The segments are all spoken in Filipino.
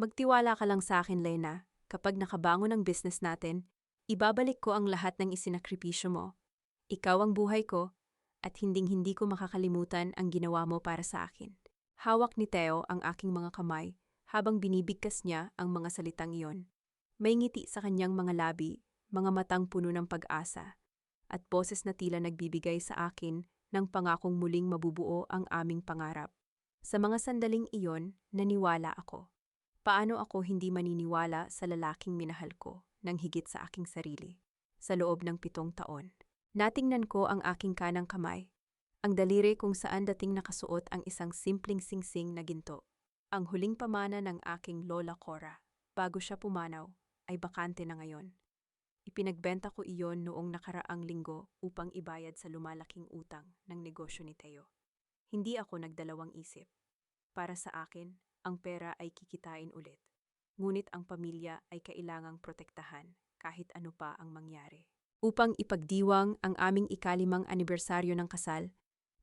Magtiwala ka lang sa akin, Lena. Kapag nakabangon ang business natin, ibabalik ko ang lahat ng isinakripisyo mo. Ikaw ang buhay ko, at hinding-hindi ko makakalimutan ang ginawa mo para sa akin. Hawak ni Theo ang aking mga kamay habang binibigkas niya ang mga salitang iyon. May ngiti sa kanyang mga labi, mga matang puno ng pag-asa, at boses na tila nagbibigay sa akin ng pangakong muling mabubuo ang aming pangarap. Sa mga sandaling iyon, naniwala ako. Paano ako hindi maniniwala sa lalaking minahal ko nang higit sa aking sarili? Sa loob ng 7 taon. Natingnan ko ang aking kanang kamay, ang daliri kung saan dating nakasuot ang isang simpleng singsing na ginto. Ang huling pamana ng aking Lola Cora, bago siya pumanaw, ay bakante na ngayon. Ipinagbenta ko iyon noong nakaraang linggo upang ibayad sa lumalaking utang ng negosyo ni Theo. Hindi ako nagdalawang isip. Para sa akin, ang pera ay kikitain ulit. Ngunit ang pamilya ay kailangang protektahan kahit ano pa ang mangyari. Upang ipagdiwang ang aming ika-5 anibersaryo ng kasal,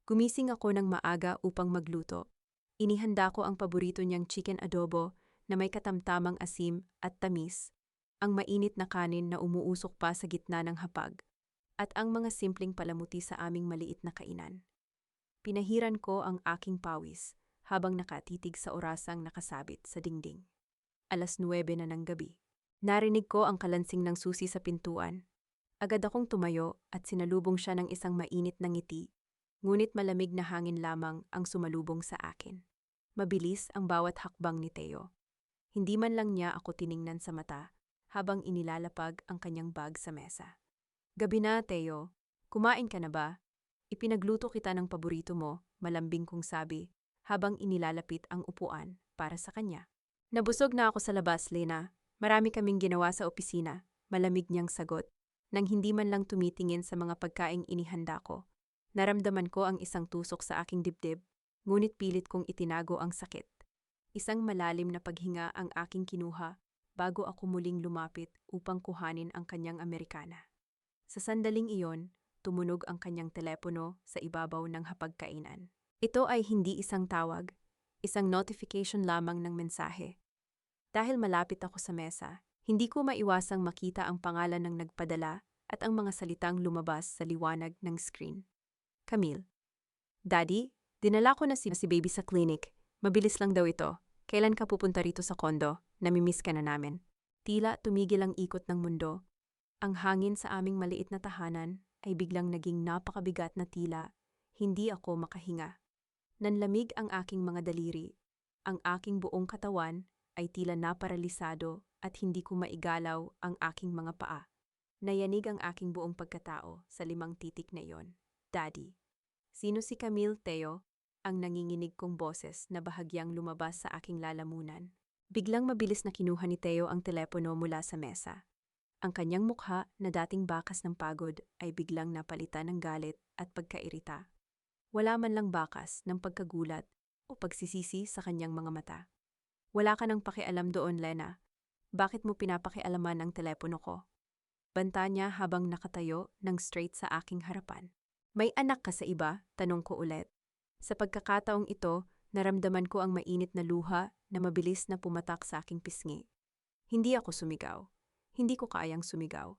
gumising ako ng maaga upang magluto. Inihanda ko ang paborito niyang chicken adobo na may katamtamang asim at tamis, ang mainit na kanin na umuusok pa sa gitna ng hapag, at ang mga simpleng palamuti sa aming maliit na kainan. Pinahiran ko ang aking pawis habang nakatitig sa orasang nakasabit sa dingding. 9:00 na ng gabi. Narinig ko ang kalansing ng susi sa pintuan. Agad akong tumayo at sinalubong siya ng isang mainit na ngiti, ngunit malamig na hangin lamang ang sumalubong sa akin. Mabilis ang bawat hakbang ni Theo. Hindi man lang niya ako tiningnan sa mata habang inilalapag ang kanyang bag sa mesa. Gabi na, Theo. Kumain ka na ba? Ipinagluto kita ng paborito mo, malambing kong sabi, habang inilalapit ang upuan para sa kanya. Nabusog na ako sa labas, Lena. Marami kaming ginawa sa opisina, malamig niyang sagot, nang hindi man lang tumitingin sa mga pagkaing inihanda ko. Naramdaman ko ang isang tusok sa aking dibdib, ngunit pilit kong itinago ang sakit. Isang malalim na paghinga ang aking kinuha bago ako muling lumapit upang kuhanin ang kanyang Amerikana. Sa sandaling iyon, tumunog ang kanyang telepono sa ibabaw ng hapagkainan. Ito ay hindi isang tawag, isang notification lamang ng mensahe. Dahil malapit ako sa mesa, hindi ko maiwasang makita ang pangalan ng nagpadala at ang mga salitang lumabas sa liwanag ng screen. Camille. Daddy, dinala ko na si baby sa clinic. Mabilis lang daw ito. Kailan ka pupunta rito sa kondo? Namimiss ka na namin. Tila tumigil ang ikot ng mundo. Ang hangin sa aming maliit na tahanan ay biglang naging napakabigat na tila. Hindi ako makahinga. Nanlamig ang aking mga daliri. Ang aking buong katawan ay tila naparalisado at hindi ko maigalaw ang aking mga paa. Nayanig ang aking buong pagkatao sa 5 titik na iyon. Daddy. Sino si Camille, Theo? Ang nanginginig kong boses na bahagyang lumabas sa aking lalamunan. Biglang mabilis na kinuha ni Theo ang telepono mula sa mesa. Ang kanyang mukha na dating bakas ng pagod ay biglang napalitan ng galit at pagkairita. Wala man lang bakas ng pagkagulat o pagsisisi sa kanyang mga mata. Wala ka nang pakialam doon, Lena. Bakit mo pinapakialaman ang telepono ko? Banta niya habang nakatayo ng straight sa aking harapan. May anak ka sa iba? Tanong ko ulit. Sa pagkakataong ito, naramdaman ko ang mainit na luha na mabilis na pumatak sa aking pisngi. Hindi ako sumigaw. Hindi ko kayang sumigaw.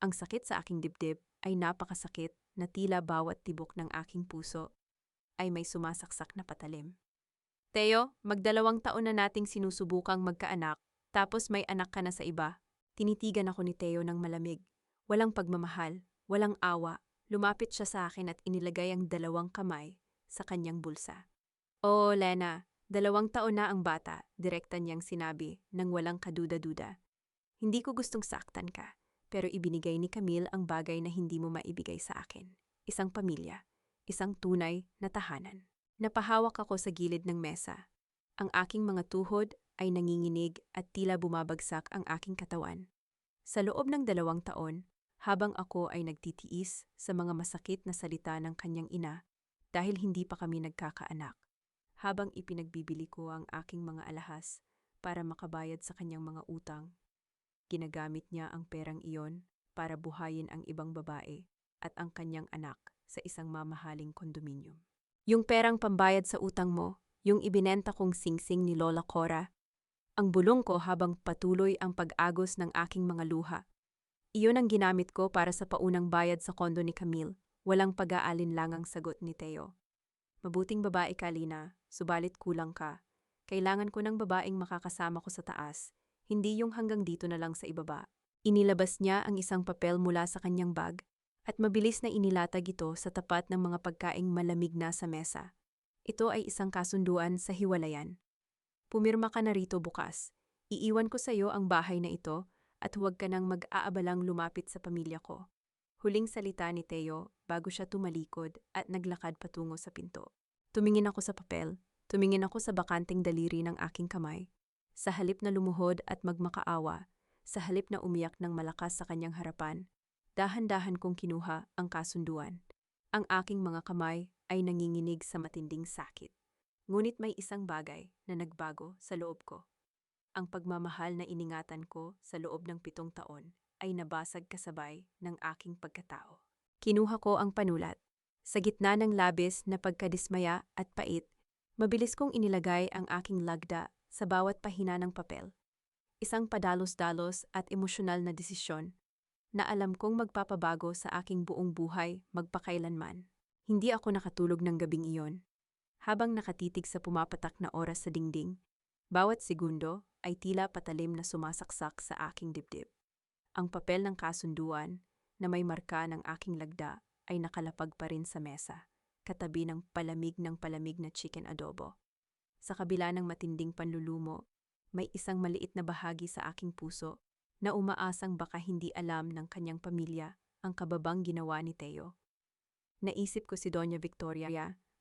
Ang sakit sa aking dibdib ay napakasakit na tila bawat tibok ng aking puso ay may sumasaksak na patalim. Theo, 2 taon na nating sinusubukang magkaanak, tapos may anak ka na sa iba. Tinitigan ako ni Theo ng malamig. Walang pagmamahal, walang awa. Lumapit siya sa akin at inilagay ang 2 kamay sa kanyang bulsa. Oo, Lena, 2 taon na ang bata, direkta niyang sinabi nang walang kaduda-duda. Hindi ko gustong saktan ka, pero ibinigay ni Camille ang bagay na hindi mo maibigay sa akin. Isang pamilya, isang tunay na tahanan. Napahawak ako sa gilid ng mesa. Ang aking mga tuhod ay nanginginig at tila bumabagsak ang aking katawan. Sa loob ng 2 taon, habang ako ay nagtitiis sa mga masakit na salita ng kanyang ina dahil hindi pa kami nagkakaanak, habang ipinagbibili ko ang aking mga alahas para makabayad sa kanyang mga utang, ginagamit niya ang perang iyon para buhayin ang ibang babae at ang kanyang anak sa isang mamahaling kondominium. Yung perang pambayad sa utang mo, yung ibinenta kong singsing ni Lola Cora, Ang bulong ko habang patuloy ang pag-agos ng aking mga luha. Iyon ang ginamit ko para sa paunang bayad sa kondo ni Camille. Walang pag-aalinlangang sagot ni Theo. Mabuting babae ka, Lina, subalit kulang ka. Kailangan ko ng babaeng makakasama ko sa taas, hindi yung hanggang dito na lang sa ibaba. Inilabas niya ang isang papel mula sa kanyang bag at mabilis na inilatag ito sa tapat ng mga pagkaing malamig na sa mesa. Ito ay isang kasunduan sa hiwalayan. Pumirma ka na rito bukas. Iiwan ko sa iyo ang bahay na ito at huwag ka nang mag-aabalang lumapit sa pamilya ko. Huling salita ni Theo bago siya tumalikod at naglakad patungo sa pinto. Tumingin ako sa papel, tumingin ako sa bakanting daliri ng aking kamay. Sa halip na lumuhod at magmakaawa, sa halip na umiyak ng malakas sa kanyang harapan, dahan-dahan kong kinuha ang kasunduan. Ang aking mga kamay ay nanginginig sa matinding sakit. Ngunit may isang bagay na nagbago sa loob ko. Ang pagmamahal na iningatan ko sa loob ng 7 taon ay nabasag kasabay ng aking pagkatao. Kinuha ko ang panulat. Sa gitna ng labis na pagkadismaya at pait, mabilis kong inilagay ang aking lagda sa bawat pahina ng papel. Isang padalos-dalos at emosyonal na desisyon na alam kong magpapabago sa aking buong buhay magpakailanman. Hindi ako nakatulog ng gabing iyon. Habang nakatitig sa pumapatak na oras sa dingding, bawat segundo ay tila patalim na sumasaksak sa aking dibdib. Ang papel ng kasunduan na may marka ng aking lagda ay nakalapag pa rin sa mesa, katabi ng palamig na chicken adobo. Sa kabila ng matinding panlulumo, may isang maliit na bahagi sa aking puso na umaasang baka hindi alam ng kanyang pamilya ang kababang ginawa ni Theo. Naisip ko si Doña Victoria,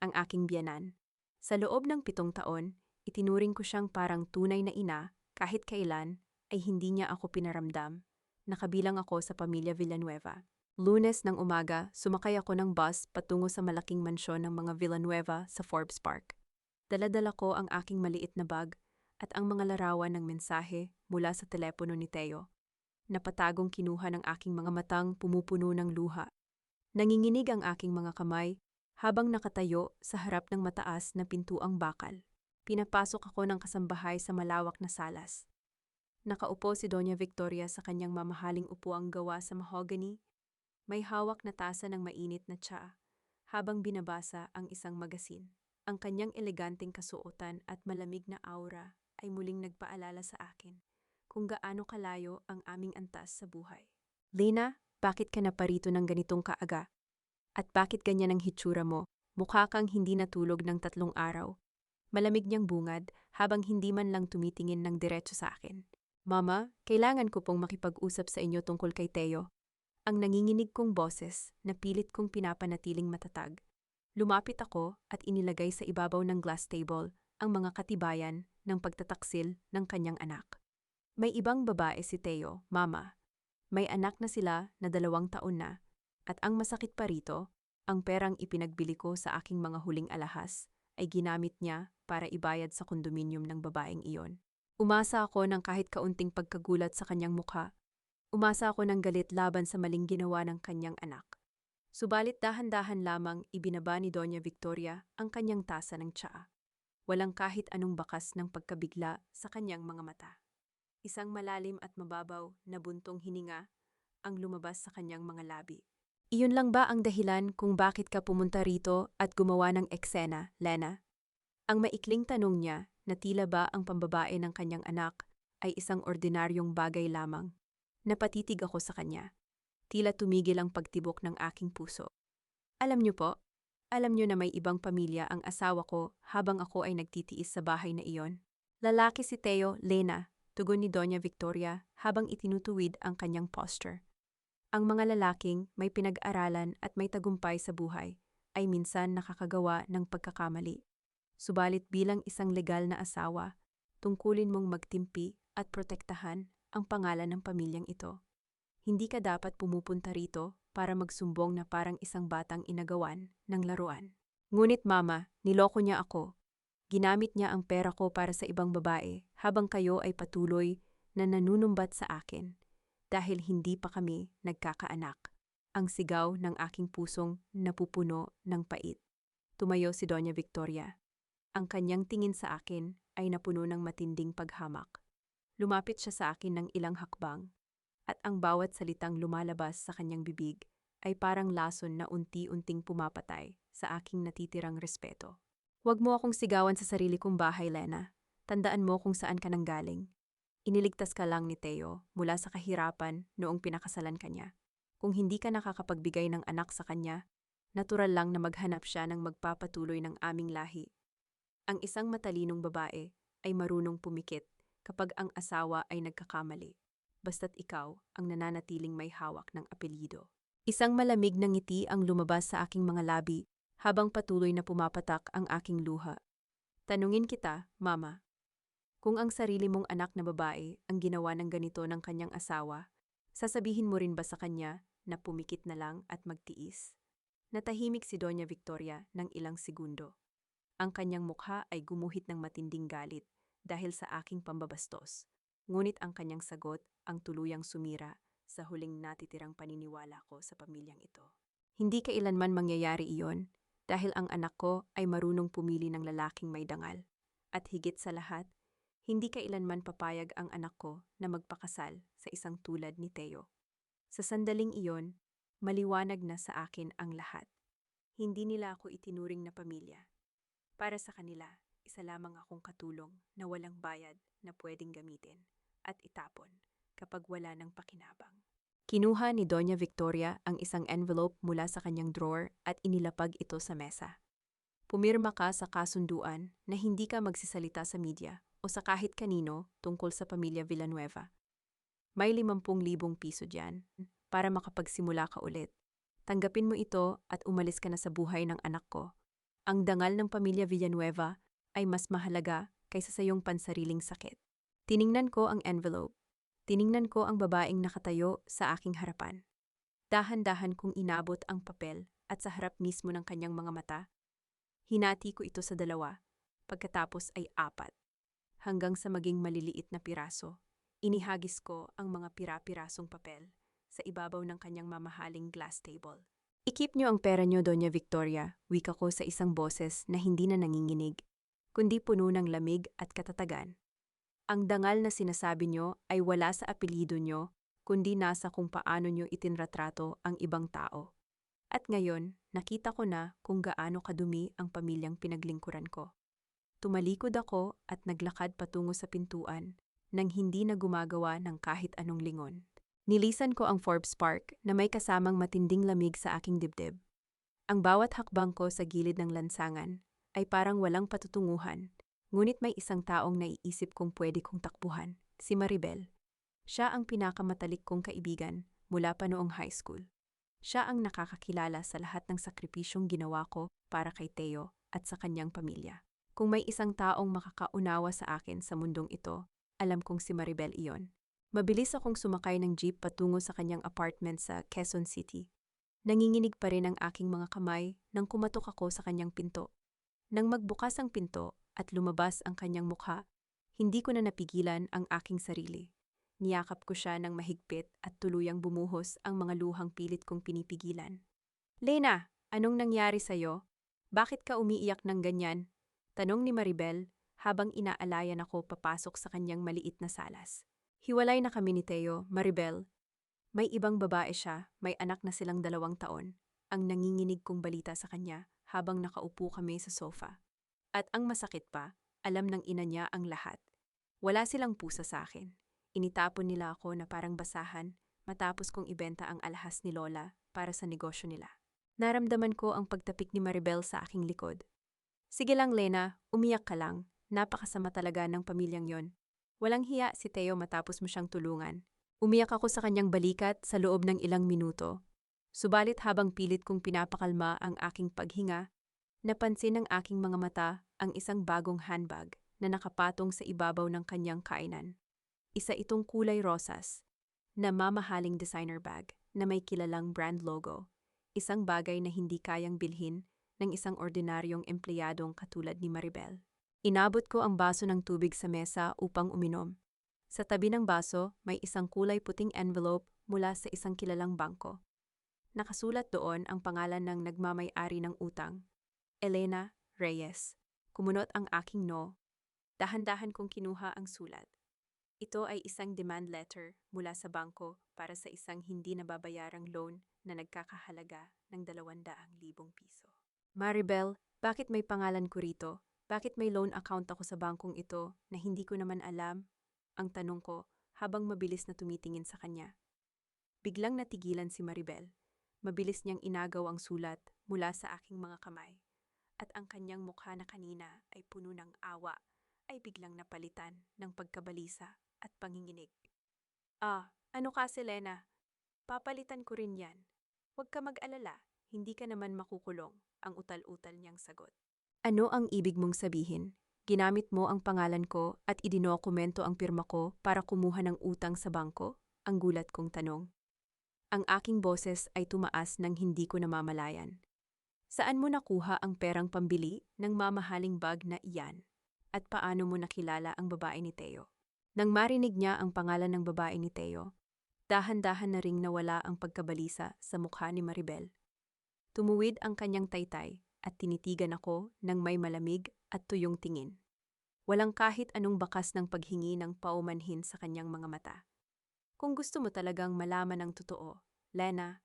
ang aking biyanan. Sa loob ng 7 taon, itinuring ko siyang parang tunay na ina kahit kailan ay hindi niya ako pinaramdam. Nakabilang ako sa pamilya Villanueva. Lunes ng umaga, sumakay ako ng bus patungo sa malaking mansyon ng mga Villanueva sa Forbes Park. Dala-dala ko ang aking maliit na bag at ang mga larawan ng mensahe mula sa telepono ni Theo. Napatagong kinuha ng aking mga matang pumupuno ng luha. Nanginginig ang aking mga kamay habang nakatayo sa harap ng mataas na pintuang bakal. Pinapasok ako ng kasambahay sa malawak na salas. Nakaupo si Doña Victoria sa kanyang mamahaling upuang gawa sa mahogany. May hawak na tasa ng mainit na tsaa habang binabasa ang isang magasin. Ang kanyang eleganteng kasuotan at malamig na aura ay muling nagpaalala sa akin kung gaano kalayo ang aming antas sa buhay. Lina, bakit ka naparito ng ganitong kaaga? At bakit ganyan ang hitsura mo? Mukha kang hindi natulog ng 3 araw. Malamig niyang bungad habang hindi man lang tumitingin ng diretso sa akin. Mama, kailangan ko pong makipag-usap sa inyo tungkol kay Theo. Ang nanginginig kong boses na pilit kong pinapanatiling matatag. Lumapit ako at inilagay sa ibabaw ng glass table ang mga katibayan ng pagtataksil ng kanyang anak. May ibang babae si Theo, Mama. May anak na sila na 2 taon na. At ang masakit pa rito, ang perang ipinagbili ko sa aking mga huling alahas ay ginamit niya para ibayad sa kondominium ng babaeng iyon. Umasa ako ng kahit kaunting pagkagulat sa kanyang mukha. Umasa ako ng galit laban sa maling ginawa ng kanyang anak. Subalit dahan-dahan lamang ibinaba ni Doña Victoria ang kanyang tasa ng tsaa. Walang kahit anong bakas ng pagkabigla sa kanyang mga mata. Isang malalim at mababaw na buntong hininga ang lumabas sa kanyang mga labi. Iyon lang ba ang dahilan kung bakit ka pumunta rito at gumawa ng eksena, Lena? Ang maikling tanong niya na tila ba ang pambabae ng kanyang anak ay isang ordinaryong bagay lamang. Napatitig ako sa kanya. Tila tumigil ang pagtibok ng aking puso. Alam niyo po, alam niyo na may ibang pamilya ang asawa ko habang ako ay nagtitiis sa bahay na iyon. Lalaki si Theo, Lena, tugon ni Doña Victoria habang itinutuwid ang kanyang posture. Ang mga lalaking may pinag-aralan at may tagumpay sa buhay ay minsan nakakagawa ng pagkakamali. Subalit bilang isang legal na asawa, tungkulin mong magtimpi at protektahan ang pangalan ng pamilyang ito. Hindi ka dapat pumupunta rito para magsumbong na parang isang batang inagawan ng laruan. Ngunit Mama, niloko niya ako. Ginamit niya ang pera ko para sa ibang babae habang kayo ay patuloy na nanunumbat sa akin dahil hindi pa kami nagkakaanak. Ang sigaw ng aking pusong napupuno ng pait. Tumayo si Doña Victoria. Ang kanyang tingin sa akin ay napuno ng matinding paghamak. Lumapit siya sa akin ng ilang hakbang, at ang bawat salitang lumalabas sa kanyang bibig ay parang lason na unti-unting pumapatay sa aking natitirang respeto. Huwag mo akong sigawan sa sarili kong bahay, Lena. Tandaan mo kung saan ka nanggaling. Iniligtas ka lang ni Theo mula sa kahirapan noong pinakasalan ka niya. Kung hindi ka nakakapagbigay ng anak sa kanya, natural lang na maghanap siya ng magpapatuloy ng aming lahi. Ang isang matalinong babae ay marunong pumikit kapag ang asawa ay nagkakamali, basta't ikaw ang nananatiling may hawak ng apelyido. Isang malamig na ngiti ang lumabas sa aking mga labi habang patuloy na pumapatak ang aking luha. Tanungin kita, Mama, kung ang sarili mong anak na babae ang ginawa ng ganito ng kanyang asawa, sasabihin mo rin ba sa kanya na pumikit na lang at magtiis? Natahimik si Doña Victoria ng ilang segundo. Ang kanyang mukha ay gumuhit ng matinding galit dahil sa aking pambabastos. Ngunit ang kanyang sagot ang tuluyang sumira sa huling natitirang paniniwala ko sa pamilyang ito. Hindi kailanman mangyayari iyon dahil ang anak ko ay marunong pumili ng lalaking may dangal. At higit sa lahat, hindi kailanman papayag ang anak ko na magpakasal sa isang tulad ni Theo. Sa sandaling iyon, maliwanag na sa akin ang lahat. Hindi nila ako itinuring na pamilya. Para sa kanila, isa lamang akong katulong na walang bayad na pwedeng gamitin at itapon kapag wala ng pakinabang. Kinuha ni Doña Victoria ang isang envelope mula sa kanyang drawer at inilapag ito sa mesa. Pumirma ka sa kasunduan na hindi ka magsisalita sa media o sa kahit kanino tungkol sa pamilya Villanueva. May 50,000 piso diyan para makapagsimula ka ulit. Tanggapin mo ito at umalis ka na sa buhay ng anak ko. Ang dangal ng pamilya Villanueva ay mas mahalaga kaysa sa iyong pansariling sakit. Tiningnan ko ang envelope. Tiningnan ko ang babaeng nakatayo sa aking harapan. Dahan-dahan kong inabot ang papel at sa harap mismo ng kanyang mga mata, hinati ko ito sa 2, pagkatapos ay 4. Hanggang sa maging maliliit na piraso, inihagis ko ang mga pira-pirasong papel sa ibabaw ng kanyang mamahaling glass table. Ikip niyo ang pera niyo, Doña Victoria, wika ko sa isang boses na hindi na nanginginig, kundi puno ng lamig at katatagan. Ang dangal na sinasabi niyo ay wala sa apelyido niyo, kundi nasa kung paano niyo itinratrato ang ibang tao. At ngayon, nakita ko na kung gaano kadumi ang pamilyang pinaglingkuran ko. Tumalikod ako at naglakad patungo sa pintuan nang hindi na gumagawa ng kahit anong lingon. Nilisan ko ang Forbes Park na may kasamang matinding lamig sa aking dibdib. Ang bawat hakbang ko sa gilid ng lansangan ay parang walang patutunguhan, ngunit may isang taong naiisip kong pwede kong takbuhan, si Maribel. Siya ang pinakamatalik kong kaibigan mula pa noong high school. Siya ang nakakakilala sa lahat ng sakripisyong ginawa ko para kay Theo at sa kanyang pamilya. Kung may isang taong makakaunawa sa akin sa mundong ito, alam kong si Maribel iyon. Mabilis akong sumakay ng jeep patungo sa kanyang apartment sa Quezon City. Nanginginig pa rin ang aking mga kamay nang kumatok ako sa kanyang pinto. Nang magbukas ang pinto at lumabas ang kanyang mukha, hindi ko na napigilan ang aking sarili. Niyakap ko siya ng mahigpit at tuluyang bumuhos ang mga luhang pilit kong pinipigilan. Lena, anong nangyari sa'yo? Bakit ka umiiyak ng ganyan? Tanong ni Maribel habang inaalayan ako papasok sa kanyang maliit na salas. Hiwalay na kami ni Theo, Maribel. May ibang babae siya, may anak na silang 2 taon, ang nanginginig kong balita sa kanya habang nakaupo kami sa sofa. At ang masakit pa, alam ng ina niya ang lahat. Wala silang pusa sa akin. Initapon nila ako na parang basahan matapos kong ibenta ang alahas ni Lola para sa negosyo nila. Naramdaman ko ang pagtapik ni Maribel sa aking likod. Sige lang, Lena, umiyak ka lang. Napakasama talaga ng pamilyang yon. Walang hiya si Theo matapos mo siyang tulungan. Umiyak ako sa kanyang balikat sa loob ng ilang minuto. Subalit habang pilit kong pinapakalma ang aking paghinga, napansin ng aking mga mata ang isang bagong handbag na nakapatong sa ibabaw ng kanyang kainan. Isa itong kulay rosas, na mamahaling designer bag na may kilalang brand logo. Isang bagay na hindi kayang bilhin ng isang ordinaryong empleyadong katulad ni Maribel. Inabot ko ang baso ng tubig sa mesa upang uminom. Sa tabi ng baso, may isang kulay puting envelope mula sa isang kilalang bangko. Nakasulat doon ang pangalan ng nagmamay-ari ng utang, Elena Reyes. Kumunot ang aking noo. Dahan-dahan kong kinuha ang sulat. Ito ay isang demand letter mula sa bangko para sa isang hindi nababayarang loan na nagkakahalaga ng 200,000 piso. Maribel, bakit may pangalan ko rito? Bakit may loan account ako sa bangkong ito na hindi ko naman alam? Ang tanong ko habang mabilis na tumitingin sa kanya. Biglang natigilan si Maribel. Mabilis niyang inagaw ang sulat mula sa aking mga kamay. At ang kanyang mukha na kanina ay puno ng awa ay biglang napalitan ng pagkabalisa at panginginig. Ano ka, Selena? Papalitan ko rin yan. Huwag ka mag-alala, hindi ka naman makukulong, ang utal-utal niyang sagot. Ano ang ibig mong sabihin? Ginamit mo ang pangalan ko at idinokumento ang pirma ko para kumuha ng utang sa bangko? Ang gulat kong tanong. Ang aking boses ay tumaas nang hindi ko namamalayan. Saan mo nakuha ang perang pambili ng mamahaling bag na iyan? At paano mo nakilala ang babae ni Teo? Nang marinig niya ang pangalan ng babae ni Teo, dahan-dahan na ring nawala ang pagkabalisa sa mukha ni Maribel. Tumuwid ang kanyang taytay at tinitigan ako ng may malamig at tuyong tingin. Walang kahit anong bakas ng paghingi ng paumanhin sa kanyang mga mata. Kung gusto mo talagang malaman ang totoo, Lena,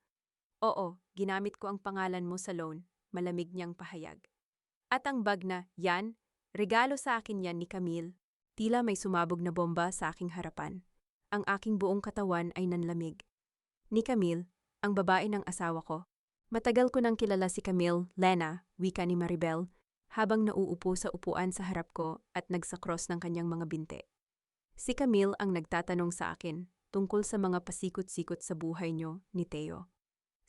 oo, ginamit ko ang pangalan mo sa loan, malamig niyang pahayag. At ang bag na, yan, regalo sa akin yan ni Camille. Tila may sumabog na bomba sa aking harapan. Ang aking buong katawan ay nanlamig. Ni Camille, ang babae ng asawa ko. Matagal ko nang kilala si Camille, Lena, wika ni Maribel, habang nauupo sa upuan sa harap ko at nagsakros ng kanyang mga binte. Si Camille ang nagtatanong sa akin tungkol sa mga pasikot-sikot sa buhay niyo ni Teo.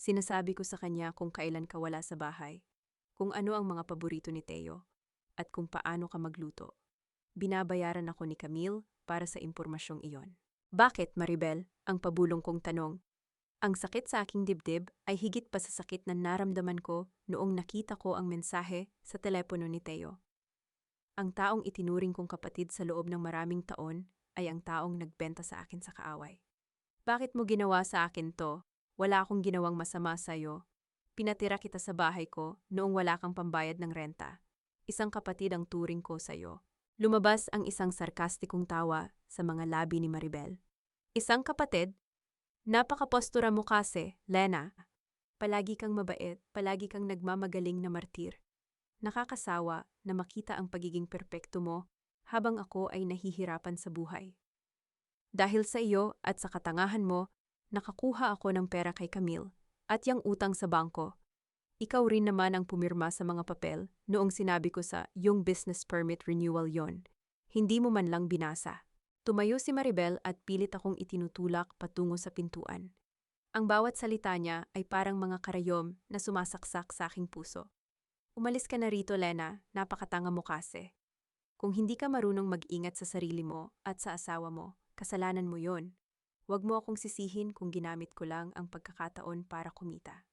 Sinasabi ko sa kanya kung kailan ka wala sa bahay, kung ano ang mga paborito ni Teo, at kung paano ka magluto. Binabayaran ako ni Camille para sa impormasyong iyon. Bakit, Maribel? Ang pabulong kong tanong. Ang sakit sa aking dibdib ay higit pa sa sakit na naramdaman ko noong nakita ko ang mensahe sa telepono ni Teo. Ang taong itinuring kong kapatid sa loob ng maraming taon ay ang taong nagbenta sa akin sa kaaway. Bakit mo ginawa sa akin to? Wala akong ginawang masama sa'yo. Pinatira kita sa bahay ko noong wala kang pambayad ng renta. Isang kapatid ang turing ko sa'yo. Lumabas ang isang sarkastikong tawa sa mga labi ni Maribel. Isang kapatid? Napakapostura mo kasi, Lena. Palagi kang mabait, palagi kang nagmamagaling na martir. Nakakasawa na makita ang pagiging perpekto mo habang ako ay nahihirapan sa buhay. Dahil sa iyo at sa katangahan mo, nakakuha ako ng pera kay Camille at yang utang sa bangko. Ikaw rin naman ang pumirma sa mga papel noong sinabi ko sa yung business permit renewal yon. Hindi mo man lang binasa. Tumayo si Maribel at pilit akong itinutulak patungo sa pintuan. Ang bawat salita niya ay parang mga karayom na sumasaksak sa aking puso. Umalis ka na rito, Lena, napakatanga mo kasi. Kung hindi ka marunong mag-ingat sa sarili mo at sa asawa mo, kasalanan mo yon. Huwag mo akong sisihin kung ginamit ko lang ang pagkakataon para kumita.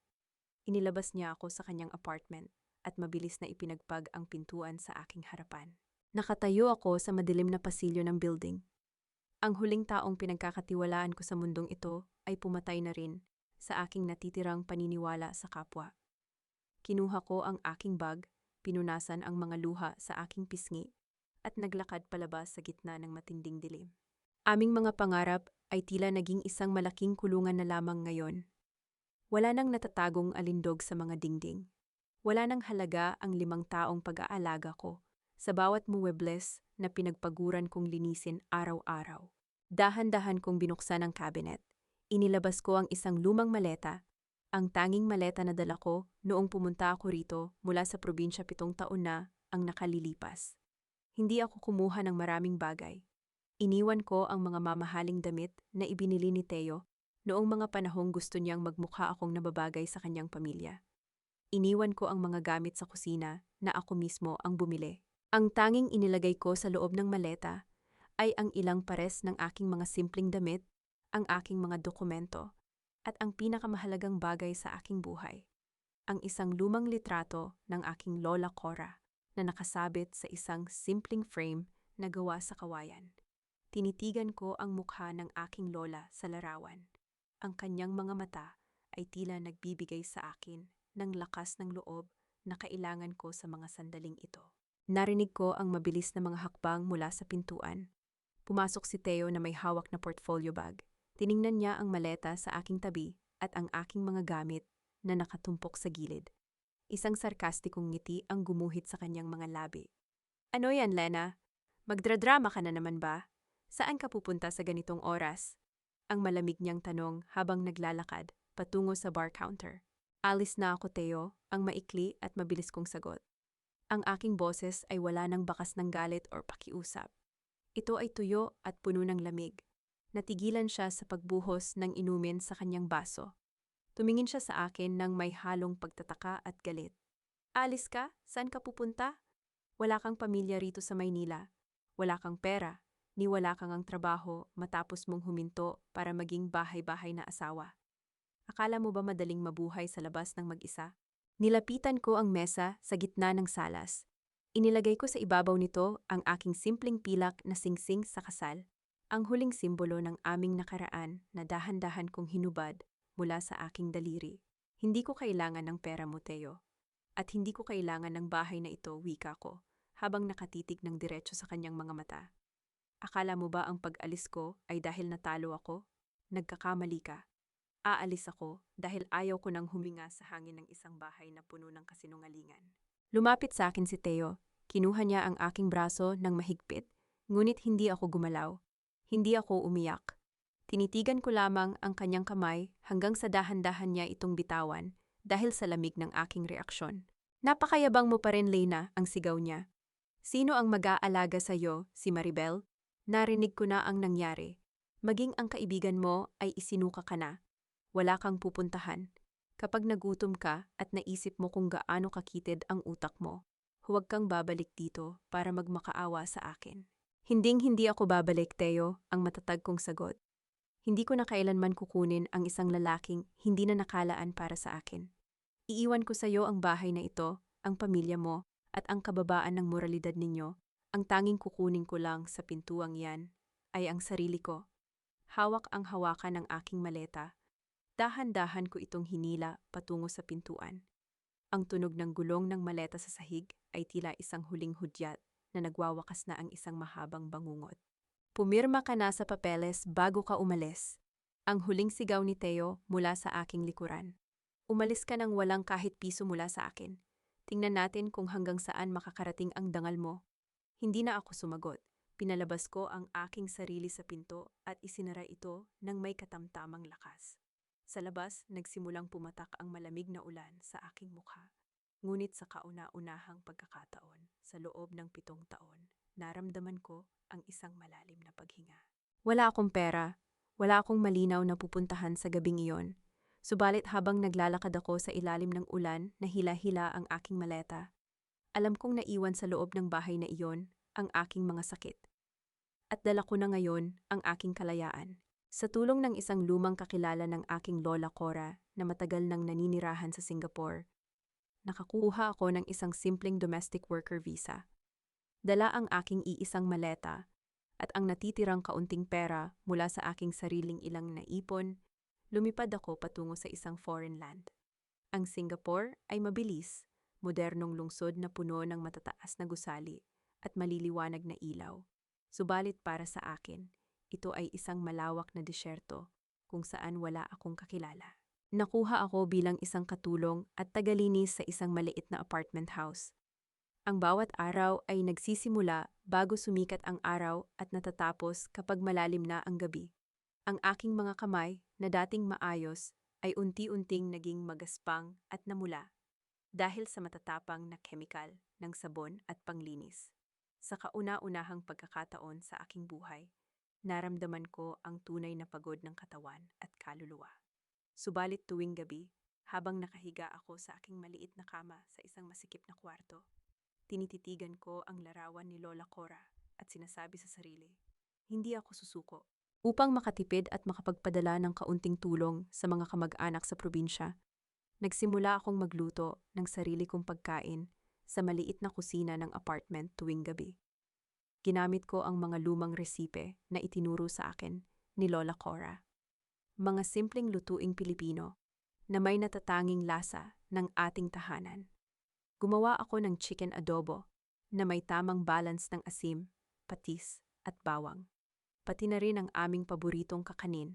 Inilabas niya ako sa kanyang apartment at mabilis na ipinagpag ang pintuan sa aking harapan. Nakatayo ako sa madilim na pasilyo ng building. Ang huling taong pinagkakatiwalaan ko sa mundong ito ay pumatay na rin sa aking natitirang paniniwala sa kapwa. Kinuha ko ang aking bag, pinunasan ang mga luha sa aking pisngi, at naglakad palabas sa gitna ng matinding dilim. Aming mga pangarap ay tila naging isang malaking kulungan na lamang ngayon. Wala nang natatagong alindog sa mga dingding. Wala nang halaga ang 5 taong pag-aalaga ko sa bawat muebles na pinagpaguran kong linisin araw-araw. Dahan-dahan kong binuksan ang cabinet. Inilabas ko ang isang lumang maleta, ang tanging maleta na dala ko noong pumunta ako rito mula sa probinsya 7 taon na ang nakalilipas. Hindi ako kumuha ng maraming bagay. Iniwan ko ang mga mamahaling damit na ibinili ni Teo noong mga panahong gusto niyang magmukha akong nababagay sa kanyang pamilya. Iniwan ko ang mga gamit sa kusina na ako mismo ang bumili. Ang tanging inilagay ko sa loob ng maleta ay ang ilang pares ng aking mga simpleng damit, ang aking mga dokumento, at ang pinakamahalagang bagay sa aking buhay, ang isang lumang litrato ng aking lola Cora na nakasabit sa isang simpleng frame na gawa sa kawayan. Tinitigan ko ang mukha ng aking lola sa larawan. Ang kanyang mga mata ay tila nagbibigay sa akin ng lakas ng loob na kailangan ko sa mga sandaling ito. Narinig ko ang mabilis na mga hakbang mula sa pintuan. Pumasok si Theo na may hawak na portfolio bag. Tiningnan niya ang maleta sa aking tabi at ang aking mga gamit na nakatumpok sa gilid. Isang sarkastikong ngiti ang gumuhit sa kanyang mga labi. Ano yan, Lena? Magdradrama ka na naman ba? Saan ka pupunta sa ganitong oras? Ang malamig niyang tanong habang naglalakad patungo sa bar counter. Alis na ako, Theo, ang maikli at mabilis kong sagot. Ang aking boses ay wala ng bakas ng galit or pakiusap. Ito ay tuyo at puno ng lamig. Natigilan siya sa pagbuhos ng inumin sa kanyang baso. Tumingin siya sa akin ng may halong pagtataka at galit. Alis ka? Saan ka pupunta? Wala kang pamilya rito sa Maynila. Wala kang pera, ni wala kang ang trabaho matapos mong huminto para maging bahay-bahay na asawa. Akala mo ba madaling mabuhay sa labas ng mag-isa? Nilapitan ko ang mesa sa gitna ng salas. Inilagay ko sa ibabaw nito ang aking simpleng pilak na singsing sa kasal, ang huling simbolo ng aming nakaraan na dahan-dahan kong hinubad mula sa aking daliri. Hindi ko kailangan ng pera mo, Theo. At hindi ko kailangan ng bahay na ito, wika ko, habang nakatitig ng diretso sa kanyang mga mata. Akala mo ba ang pag-alis ko ay dahil natalo ako? Nagkakamali ka. Aalis ako dahil ayaw ko nang huminga sa hangin ng isang bahay na puno ng kasinungalingan. Lumapit sa akin si Theo. Kinuha niya ang aking braso ng mahigpit, ngunit hindi ako gumalaw. Hindi ako umiyak. Tinitigan ko lamang ang kanyang kamay hanggang sa dahan-dahan niya itong bitawan dahil sa lamig ng aking reaksyon. Napakayabang mo pa rin, Lena, ang sigaw niya. Sino ang mag-aalaga sa iyo, si Maribel? Narinig ko na ang nangyari. Maging ang kaibigan mo ay isinuka ka na. Wala kang pupuntahan. Kapag nagutom ka at naisip mo kung gaano kakitid ang utak mo, huwag kang babalik dito para magmakaawa sa akin. Hinding-hindi ako babalik, Theo, ang matatag kong sagot. Hindi ko na kailanman kukunin ang isang lalaking hindi na nakalaan para sa akin. Iiwan ko sa iyo ang bahay na ito, ang pamilya mo, at ang kababaan ng moralidad ninyo. Ang tanging kukunin ko lang sa pintuang yan ay ang sarili ko. Hawak ang hawakan ng aking maleta. Dahan-dahan ko itong hinila patungo sa pintuan. Ang tunog ng gulong ng maleta sa sahig ay tila isang huling hudyat na nagwawakas na ang isang mahabang bangungot. Pumirma ka na sa papeles bago ka umalis. Ang huling sigaw ni Theo mula sa aking likuran. Umalis ka nang walang kahit piso mula sa akin. Tingnan natin kung hanggang saan makakarating ang dangal mo. Hindi na ako sumagot. Pinalabas ko ang aking sarili sa pinto at isinara ito ng may katamtamang lakas. Sa labas, nagsimulang pumatak ang malamig na ulan sa aking mukha. Ngunit sa kauna-unahang pagkakataon, sa loob ng 7 taon, naramdaman ko ang isang malalim na paghinga. Wala akong pera, wala akong malinaw na pupuntahan sa gabing iyon. Subalit habang naglalakad ako sa ilalim ng ulan na hila-hila ang aking maleta, alam kong naiwan sa loob ng bahay na iyon ang aking mga sakit. At dala ko na ngayon ang aking kalayaan. Sa tulong ng isang lumang kakilala ng aking lola Cora na matagal nang naninirahan sa Singapore, nakakuha ako ng isang simpleng domestic worker visa. Dala ang aking iisang maleta at ang natitirang kaunting pera mula sa aking sariling ilang naipon, lumipad ako patungo sa isang foreign land. Ang Singapore ay mabilis, modernong lungsod na puno ng matataas na gusali at maliliwanag na ilaw. Subalit para sa akin, ito ay isang malawak na disyerto kung saan wala akong kakilala. Nakuha ako bilang isang katulong at tagalinis sa isang maliit na apartment house. Ang bawat araw ay nagsisimula bago sumikat ang araw at natatapos kapag malalim na ang gabi. Ang aking mga kamay na dating maayos ay unti-unting naging magaspang at namula dahil sa matatapang na kemikal ng sabon at panglinis. Sa kauna-unahang pagkakataon sa aking buhay, naramdaman ko ang tunay na pagod ng katawan at kaluluwa. Subalit tuwing gabi, habang nakahiga ako sa aking maliit na kama sa isang masikip na kwarto, tinititigan ko ang larawan ni Lola Cora at sinasabi sa sarili, hindi ako susuko. Upang makatipid at makapagpadala ng kaunting tulong sa mga kamag-anak sa probinsya, nagsimula akong magluto ng sarili kong pagkain sa maliit na kusina ng apartment tuwing gabi. Ginamit ko ang mga lumang resipe na itinuro sa akin ni Lola Cora. Mga simpleng lutuing Pilipino na may natatanging lasa ng ating tahanan. Gumawa ako ng chicken adobo na may tamang balance ng asim, patis at bawang. pati na rin ang aming paboritong kakanin,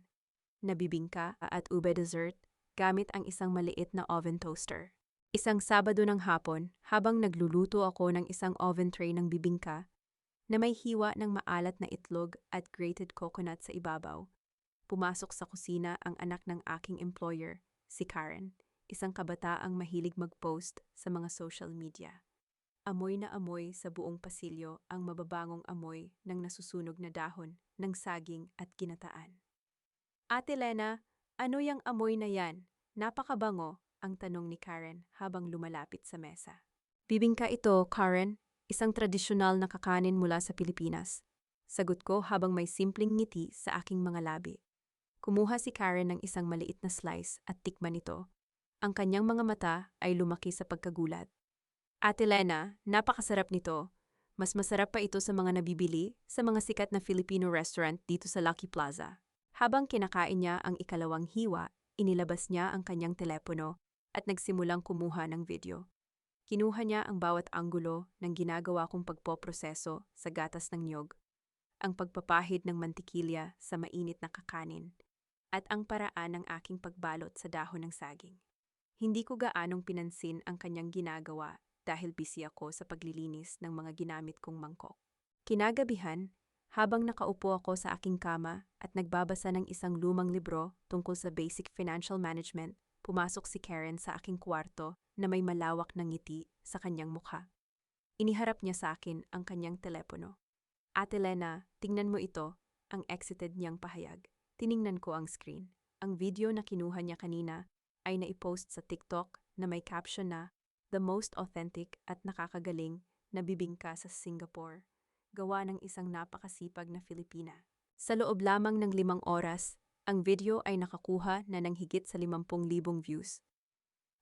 na bibingka at ube dessert, gamit ang isang maliit na oven toaster. Isang Sabado ng hapon, habang nagluluto ako ng isang oven tray ng bibingka, na may hiwa ng maalat na itlog at grated coconut sa ibabaw, pumasok sa kusina ang anak ng aking employer, si Karen, isang kabataang mahilig mag-post sa mga social media. Amoy na amoy sa buong pasilyo ang mababangong amoy ng nasusunog na dahon ng saging at ginataan. Ate Lena, ano yang amoy na yan? Napakabango, ang tanong ni Karen habang lumalapit sa mesa. Bibingka ito, Karen, isang tradisyonal na kakanin mula sa Pilipinas. Sagot ko habang may simpleng ngiti sa aking mga labi. Kumuha si Karen ng isang maliit na slice at tikman ito. Ang kanyang mga mata ay lumaki sa pagkagulat. Ate Lena, napakasarap nito. Mas masarap pa ito sa mga nabibili sa mga sikat na Filipino restaurant dito sa Lucky Plaza. Habang kinakain niya ang ikalawang hiwa, inilabas niya ang kanyang telepono at nagsimulang kumuha ng video. Kinuha niya ang bawat anggulo ng ginagawa kong pagpoproseso sa gatas ng niyog, ang pagpapahid ng mantikilya sa mainit na kakanin, at ang paraan ng aking pagbalot sa dahon ng saging. Hindi ko gaanong pinansin ang kanyang ginagawa dahil busy ako sa paglilinis ng mga ginamit kong mangkok. Kinagabihan, habang nakaupo ako sa aking kama at nagbabasa ng isang lumang libro tungkol sa basic financial management, pumasok si Karen sa aking kwarto na may malawak na ngiti sa kanyang mukha. Iniharap niya sa akin ang kanyang telepono. Ate Lena, tingnan mo ito, ang exited niyang pahayag. Tiningnan ko ang screen. Ang video na kinuha niya kanina ay naipost sa TikTok na may caption na "The most authentic at nakakagaling na bibingka sa Singapore", gawa ng isang napakasipag na Filipina. Sa loob lamang ng 5 oras, ang video ay nakakuha na ng higit sa 50,000 views.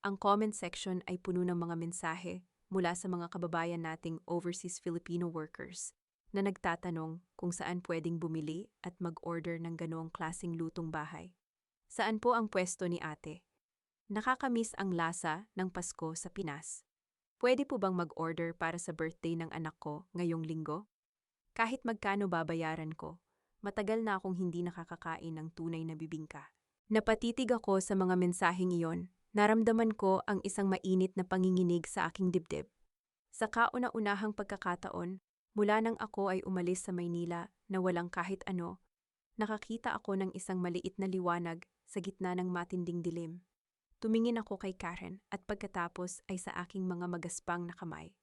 Ang comment section ay puno ng mga mensahe mula sa mga kababayan nating overseas Filipino workers na nagtatanong kung saan pwedeng bumili at mag-order ng ganoong klaseng lutong bahay. Saan po ang pwesto ni ate? Nakakamiss ang lasa ng Pasko sa Pinas. Pwede po bang mag-order para sa birthday ng anak ko ngayong linggo? Kahit magkano babayaran ko, matagal na akong hindi nakakakain ng tunay na bibingka. Napatitig ako sa mga mensaheng iyon. Naramdaman ko ang isang mainit na panginginig sa aking dibdib. Sa kauna-unahang pagkakataon, mula nang ako ay umalis sa Maynila na walang kahit ano, nakakita ako ng isang maliit na liwanag sa gitna ng matinding dilim. Tumingin ako kay Karen at pagkatapos ay sa aking mga magaspang na kamay.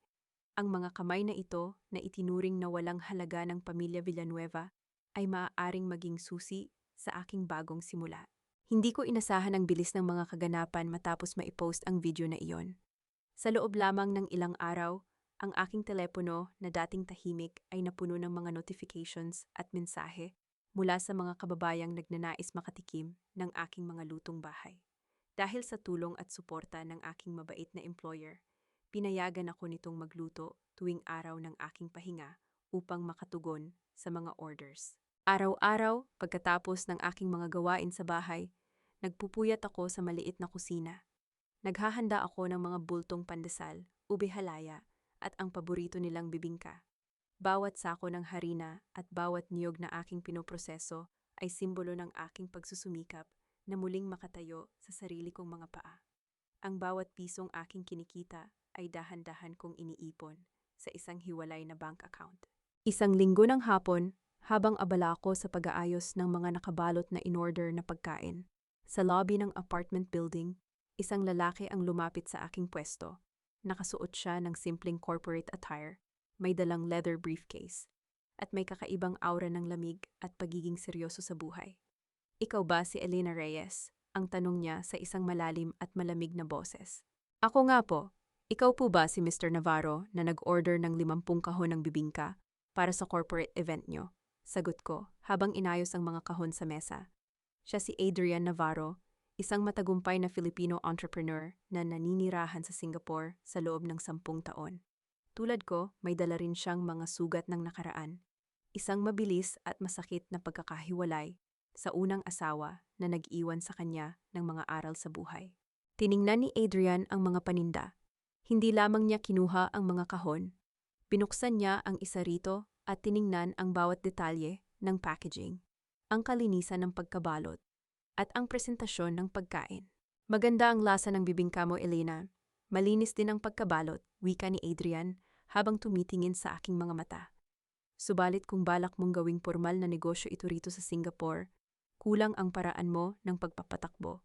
Ang mga kamay na ito na itinuring na walang halaga ng pamilya Villanueva ay maaaring maging susi sa aking bagong simula. Hindi ko inasahan ang bilis ng mga kaganapan matapos maipost ang video na iyon. Sa loob lamang ng ilang araw, ang aking telepono na dating tahimik ay napuno ng mga notifications at mensahe mula sa mga kababayang nagnanais makatikim ng aking mga lutong bahay. Dahil sa tulong at suporta ng aking mabait na employer, pinayagan ako nitong magluto tuwing araw ng aking pahinga upang makatugon sa mga orders. Araw-araw, pagkatapos ng aking mga gawain sa bahay, nagpupuyat ako sa maliit na kusina. Naghahanda ako ng mga bultong pandesal, ube halaya, at ang paborito nilang bibingka. Bawat sako ng harina at bawat niyog na aking pinoproseso ay simbolo ng aking pagsusumikap na muling makatayo sa sarili kong mga paa. Ang bawat pisong aking kinikita ay dahan-dahan kong iniipon sa isang hiwalay na bank account. Isang linggo ng hapon, habang abala ako sa pag-aayos ng mga nakabalot na in-order na pagkain, sa lobby ng apartment building, isang lalaki ang lumapit sa aking pwesto. Nakasuot siya ng simpleng corporate attire, may dalang leather briefcase, at may kakaibang aura ng lamig at pagiging seryoso sa buhay. "Ikaw ba si Elena Reyes?" ang tanong niya sa isang malalim at malamig na boses. "Ako nga po. Ikaw po ba si Mr. Navarro na nag-order ng 50 kahon ng bibingka para sa corporate event niyo?" Sagot ko habang inayos ang mga kahon sa mesa. Siya si Adrian Navarro, isang matagumpay na Filipino entrepreneur na naninirahan sa Singapore sa loob ng 10 taon. Tulad ko, may dala rin siyang mga sugat ng nakaraan. Isang mabilis at masakit na pagkakahiwalay sa unang asawa na nag-iwan sa kanya ng mga aral sa buhay. Tiningnan ni Adrian ang mga paninda. Hindi lamang niya kinuha ang mga kahon. Binuksan niya ang isa rito at tiningnan ang bawat detalye ng packaging, ang kalinisan ng pagkabalot, at ang presentasyon ng pagkain. Maganda ang lasa ng bibingka mo, Elena. Malinis din ang pagkabalot, wika ni Adrian habang tumitingin sa aking mga mata. Subalit kung balak mong gawing formal na negosyo ito rito sa Singapore, kulang ang paraan mo ng pagpapatakbo.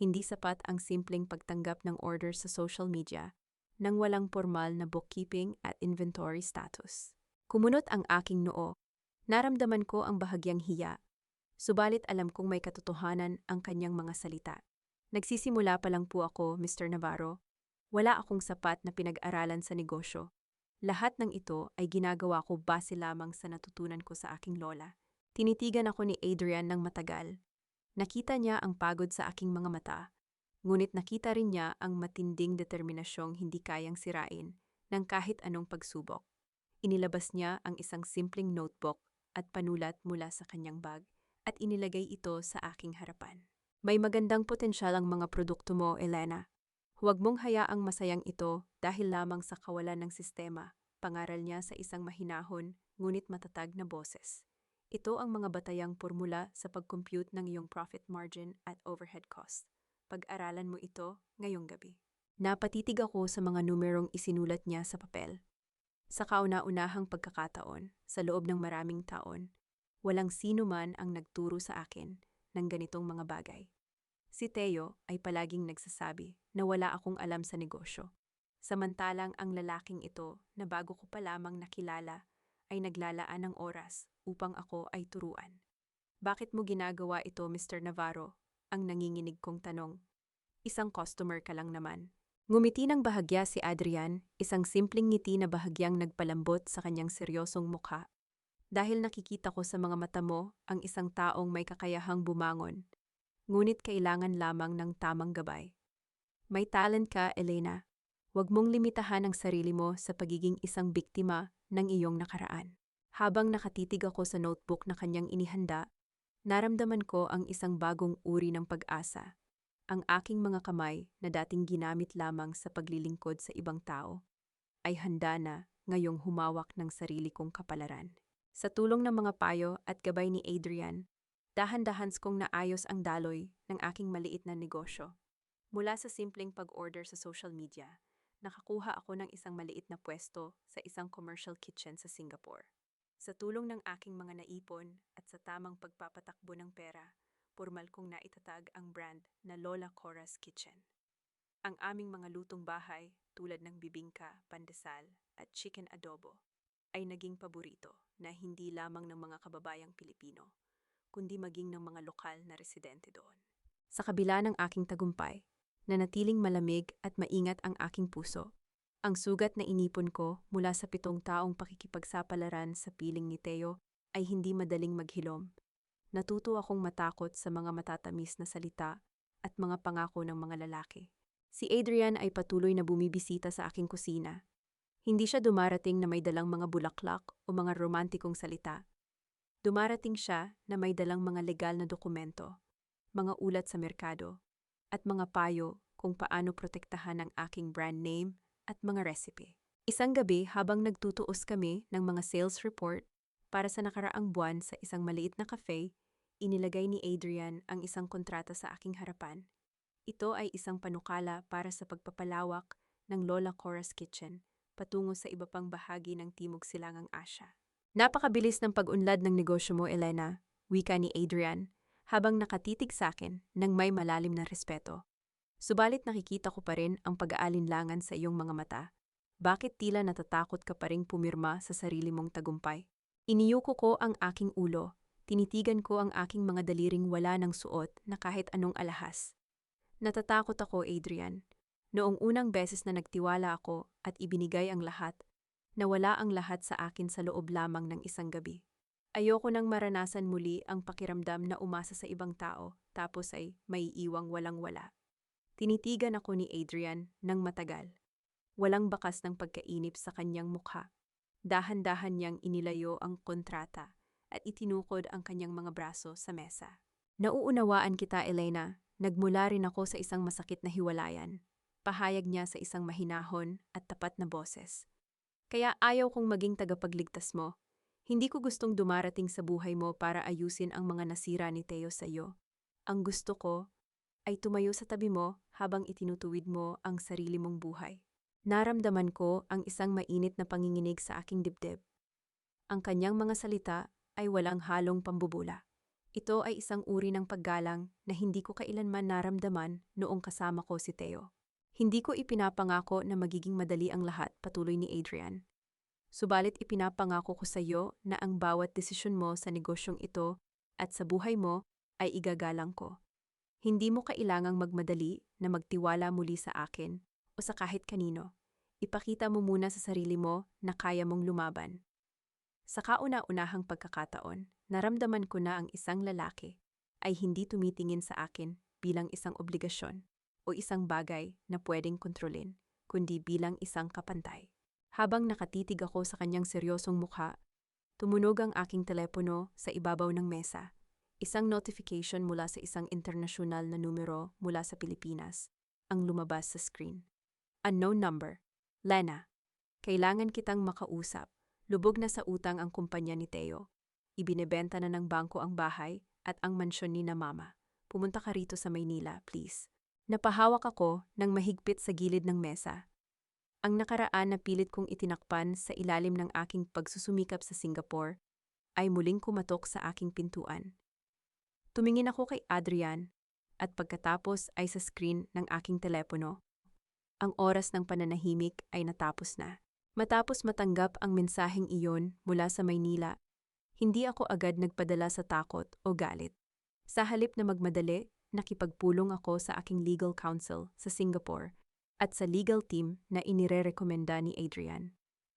Hindi sapat ang simpleng pagtanggap ng order sa social media nang walang formal na bookkeeping at inventory status. Kumunot ang aking noo. Naramdaman ko ang bahagyang hiya. Subalit alam kong may katotohanan ang kanyang mga salita. Nagsisimula pa lang po ako, Mr. Navarro. Wala akong sapat na pinag-aralan sa negosyo. Lahat ng ito ay ginagawa ko base lamang sa natutunan ko sa aking lola. Tinitigan ako ni Adrian ng matagal. Nakita niya ang pagod sa aking mga mata, ngunit nakita rin niya ang matinding determinasyong hindi kayang sirain ng kahit anong pagsubok. Inilabas niya ang isang simpleng notebook at panulat mula sa kanyang bag at inilagay ito sa aking harapan. May magandang potensyal ang mga produkto mo, Elena. Huwag mong hayaang masayang ito dahil lamang sa kawalan ng sistema, pangaral niya sa isang mahinahon ngunit matatag na boses. Ito ang mga batayang formula sa pag-compute ng iyong profit margin at overhead cost. Pag-aralan mo ito ngayong gabi. Napatitig ako sa mga numerong isinulat niya sa papel. Sa kauna-unahang pagkakataon, sa loob ng maraming taon, walang sino man ang nagturo sa akin ng ganitong mga bagay. Si Theo ay palaging nagsasabi na wala akong alam sa negosyo. Samantalang ang lalaking ito na bago ko pa lamang nakilala ay naglalaan ng oras upang ako ay turuan. Bakit mo ginagawa ito, Mr. Navarro? Ang nanginginig kong tanong. Isang customer ka lang naman. Ngumiti ng bahagya si Adrian, isang simpleng ngiti na bahagyang nagpalambot sa kanyang seryosong mukha. Dahil nakikita ko sa mga mata mo ang isang taong may kakayahang bumangon. Ngunit kailangan lamang ng tamang gabay. May talent ka, Elena. Huwag mong limitahan ang sarili mo sa pagiging isang biktima ng iyong nakaraan. Habang nakatitig ako sa notebook na kanyang inihanda, naramdaman ko ang isang bagong uri ng pag-asa. Ang aking mga kamay na dating ginamit lamang sa paglilingkod sa ibang tao ay handa na ngayong humawak ng sarili kong kapalaran. Sa tulong ng mga payo at gabay ni Adrian, dahan-dahan kong naayos ang daloy ng aking maliit na negosyo. Mula sa simpleng pag-order sa social media, nakakuha ako ng isang maliit na pwesto sa isang commercial kitchen sa Singapore. Sa tulong ng aking mga naipon at sa tamang pagpapatakbo ng pera, formal kong naitatag ang brand na Lola Cora's Kitchen. Ang aming mga lutong bahay tulad ng bibingka, pandesal at chicken adobo ay naging paborito na hindi lamang ng mga kababayang Pilipino, kundi maging ng mga lokal na residente doon. Sa kabila ng aking tagumpay, nanatiling malamig at maingat ang aking puso. Ang sugat na inipon ko mula sa 7 taong pakikipagsapalaran sa piling ni Theo ay hindi madaling maghilom. Natuto akong matakot sa mga matatamis na salita at mga pangako ng mga lalaki. Si Adrian ay patuloy na bumibisita sa aking kusina. Hindi siya dumarating na may dalang mga bulaklak o mga romantikong salita. Dumarating siya na may dalang mga legal na dokumento, mga ulat sa merkado, at mga payo kung paano protektahan ang aking brand name at mga recipe. Isang gabi habang nagtutuos kami ng mga sales report para sa nakaraang buwan sa isang maliit na cafe, inilagay ni Adrian ang isang kontrata sa aking harapan. Ito ay isang panukala para sa pagpapalawak ng Lola Cora's Kitchen patungo sa iba pang bahagi ng Timog Silangang Asya. Napakabilis ng pag-unlad ng negosyo mo, Elena, wika ni Adrian, habang nakatitig sa akin ng may malalim na respeto. Subalit nakikita ko pa rin ang pag-aalinlangan sa iyong mga mata. Bakit tila natatakot ka pa ring pumirma sa sarili mong tagumpay? Iniyuko ko ang aking ulo, tinitigan ko ang aking mga daliring wala ng suot na kahit anong alahas. Natatakot ako, Adrian. Noong unang beses na nagtiwala ako at ibinigay ang lahat, nawala ang lahat sa akin sa loob lamang ng isang gabi. Ayoko nang maranasan muli ang pakiramdam na umasa sa ibang tao tapos ay maiiwang walang-wala. Tinitigan ako ni Adrian ng matagal. Walang bakas ng pagkainip sa kanyang mukha. Dahan-dahan niyang inilayo ang kontrata at itinukod ang kanyang mga braso sa mesa. Nauunawaan kita, Elena. Nagmula rin ako sa isang masakit na hiwalayan. Pahayag niya sa isang mahinahon at tapat na boses. Kaya ayaw kong maging tagapagligtas mo. Hindi ko gustong dumarating sa buhay mo para ayusin ang mga nasira ni Teo sa'yo. Ang gusto ko ay tumayo sa tabi mo habang itinutuwid mo ang sarili mong buhay. Naramdaman ko ang isang mainit na panginginig sa aking dibdib. Ang kanyang mga salita ay walang halong pambubula. Ito ay isang uri ng paggalang na hindi ko kailanman naramdaman noong kasama ko si Teo. Hindi ko ipinapangako na magiging madali ang lahat, patuloy ni Adrian. Subalit ipinapangako ko sa iyo na ang bawat desisyon mo sa negosyong ito at sa buhay mo ay igagalang ko. Hindi mo kailangang magmadali na magtiwala muli sa akin o sa kahit kanino. Ipakita mo muna sa sarili mo na kaya mong lumaban. Sa kauna-unahang pagkakataon, naramdaman ko na ang isang lalaki ay hindi tumitingin sa akin bilang isang obligasyon o isang bagay na pwedeng kontrolin, kundi bilang isang kapantay. Habang nakatitig ako sa kanyang seryosong mukha, tumunog ang aking telepono sa ibabaw ng mesa. Isang notification mula sa isang internasyonal na numero mula sa Pilipinas ang lumabas sa screen. Unknown number. Lena, kailangan kitang makausap. Lubog na sa utang ang kumpanya ni Teo. Ibinebenta na ng bangko ang bahay at ang mansyon ni na mama. Pumunta ka rito sa Maynila, please. Napahawak ako ng mahigpit sa gilid ng mesa. Ang nakaraan na pilit kong itinakpan sa ilalim ng aking pagsusumikap sa Singapore ay muling kumatok sa aking pintuan. Tumingin ako kay Adrian at pagkatapos ay sa screen ng aking telepono. Ang oras ng pananahimik ay natapos na. Matapos matanggap ang mensaheng iyon mula sa Maynila, hindi ako agad nagpadala sa takot o galit. Sa halip na magmadali, nakipagpulong ako sa aking legal counsel sa Singapore at sa legal team na inirerekomenda ni Adrian.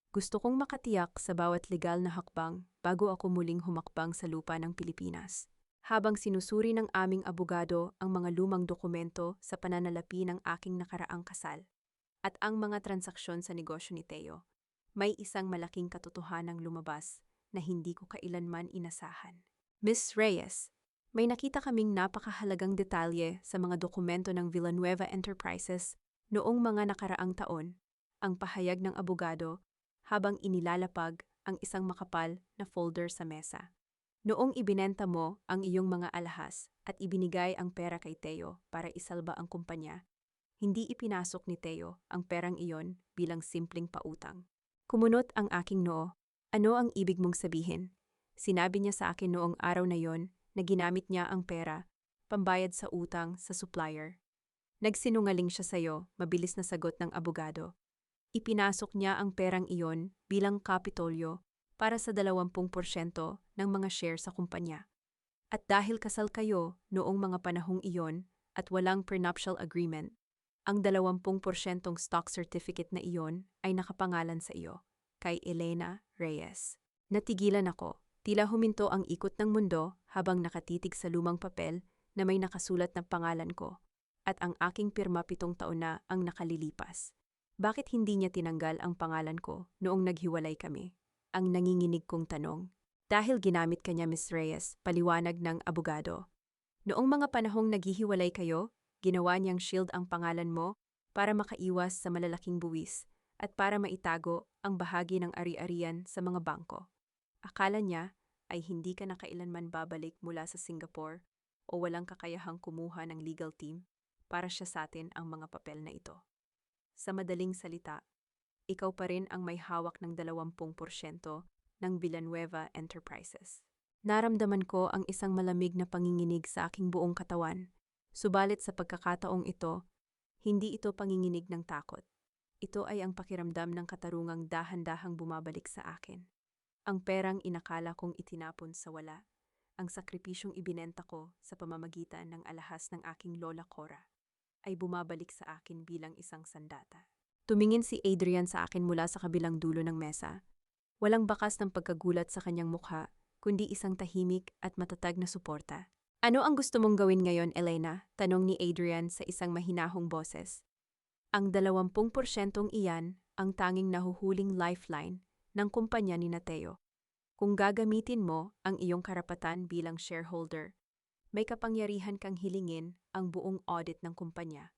Gusto kong makatiyak sa bawat legal na hakbang bago ako muling humakbang sa lupa ng Pilipinas. Habang sinusuri ng aming abogado ang mga lumang dokumento sa pananalapi ng aking nakaraang kasal at ang mga transaksyon sa negosyo ni Teo, may isang malaking katotohanang lumabas na hindi ko kailanman inasahan. Miss Reyes, may nakita kaming napakahalagang detalye sa mga dokumento ng Villanueva Enterprises noong mga nakaraang taon, ang pahayag ng abogado habang inilalapag ang isang makapal na folder sa mesa. Noong ibinenta mo ang iyong mga alahas at ibinigay ang pera kay Teo para isalba ang kumpanya, hindi ipinasok ni Teo ang perang iyon bilang simpleng pautang. Kumunot ang aking noo. Ano ang ibig mong sabihin? Sinabi niya sa akin noong araw na yon na ginamit niya ang pera, pambayad sa utang sa supplier. Nagsinungaling siya sa'yo, mabilis na sagot ng abogado. Ipinasok niya ang perang iyon bilang kapitolyo para sa 20% ng mga share sa kumpanya. At dahil kasal kayo noong mga panahong iyon at walang prenuptial agreement, ang 20% stock certificate na iyon ay nakapangalan sa iyo, kay Elena Reyes. Natigilan ako, tila huminto ang ikot ng mundo habang nakatitig sa lumang papel na may nakasulat na pangalan ko, at ang aking pirma 7 taon na ang nakalilipas. Bakit hindi niya tinanggal ang pangalan ko noong naghiwalay kami? Ang nanginginig kong tanong. Dahil ginamit kanya, Miss Reyes, paliwanag ng abogado. Noong mga panahong naghihiwalay kayo, ginawa niyang shield ang pangalan mo para makaiwas sa malalaking buwis at para maitago ang bahagi ng ari-arian sa mga bangko. Akala niya ay hindi ka na kailanman babalik mula sa Singapore o walang kakayahang kumuha ng legal team para siya sa atin ang mga papel na ito. Sa madaling salita, ikaw pa rin ang may hawak ng 20% ng Villanueva Enterprises. Naramdaman ko ang isang malamig na panginginig sa aking buong katawan. Subalit sa pagkakataong ito, hindi ito panginginig ng takot. Ito ay ang pakiramdam ng katarungang dahan-dahang bumabalik sa akin. Ang perang inakala kong itinapon sa wala, ang sakripisyong ibinenta ko sa pamamagitan ng alahas ng aking lola Cora, ay bumabalik sa akin bilang isang sandata. Tumingin si Adrian sa akin mula sa kabilang dulo ng mesa. Walang bakas ng pagkagulat sa kanyang mukha, kundi isang tahimik at matatag na suporta. Ano ang gusto mong gawin ngayon, Elena? Tanong ni Adrian sa isang mahinahong boses. Ang 20% iyan ang tanging nahuhuling lifeline ng kumpanya ni Teo. Kung gagamitin mo ang iyong karapatan bilang shareholder, may kapangyarihan kang hilingin ang buong audit ng kumpanya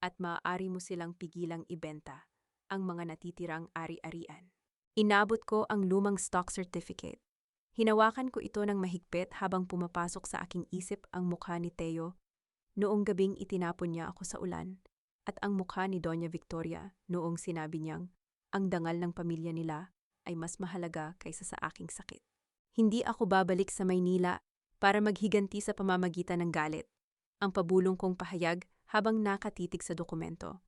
at maaari mo silang pigilang ibenta ang mga natitirang ari-arian. Inabot ko ang lumang stock certificate. Hinawakan ko ito ng mahigpit habang pumapasok sa aking isip ang mukha ni Teo noong gabing itinapon niya ako sa ulan at ang mukha ni Doña Victoria noong sinabi niyang ang dangal ng pamilya nila ay mas mahalaga kaysa sa aking sakit. Hindi ako babalik sa Maynila para maghiganti sa pamamagitan ng galit. Ang pabulong kong pahayag habang nakatitig sa dokumento.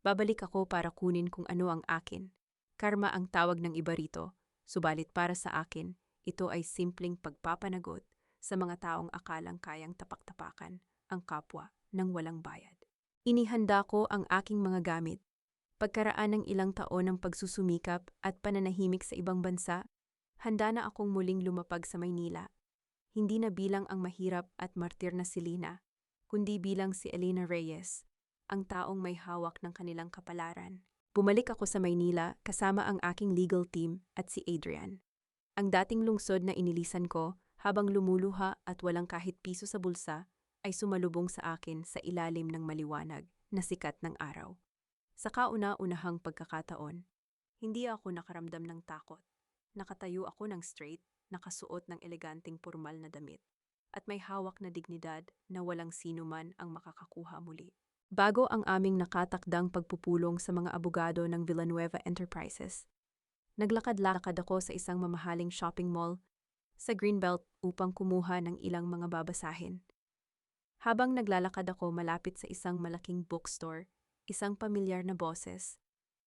Babalik ako para kunin kung ano ang akin. Karma ang tawag ng iba rito, subalit para sa akin, ito ay simpleng pagpapanagot sa mga taong akalang kayang tapak-tapakan ang kapwa ng walang bayad. Inihanda ko ang aking mga gamit. Pagkaraan ng ilang taon ng pagsusumikap at pananahimik sa ibang bansa, handa na akong muling lumapag sa Maynila. Hindi na bilang ang mahirap at martir na si Lina, kundi bilang si Elena Reyes, ang taong may hawak ng kanilang kapalaran. Bumalik ako sa Maynila kasama ang aking legal team at si Adrian. Ang dating lungsod na inilisan ko habang lumuluha at walang kahit piso sa bulsa ay sumalubong sa akin sa ilalim ng maliwanag na sikat ng araw. Sa kauna-unahang pagkakataon, hindi ako nakaramdam ng takot. Nakatayo ako ng straight, nakasuot ng eleganteng pormal na damit, at may hawak na dignidad na walang sino man ang makakakuha muli. Bago ang aming nakatakdang pagpupulong sa mga abogado ng Villanueva Enterprises, naglakad-lakad ako sa isang mamahaling shopping mall sa Greenbelt upang kumuha ng ilang mga babasahin. Habang naglalakad ako malapit sa isang malaking bookstore, isang pamilyar na boses,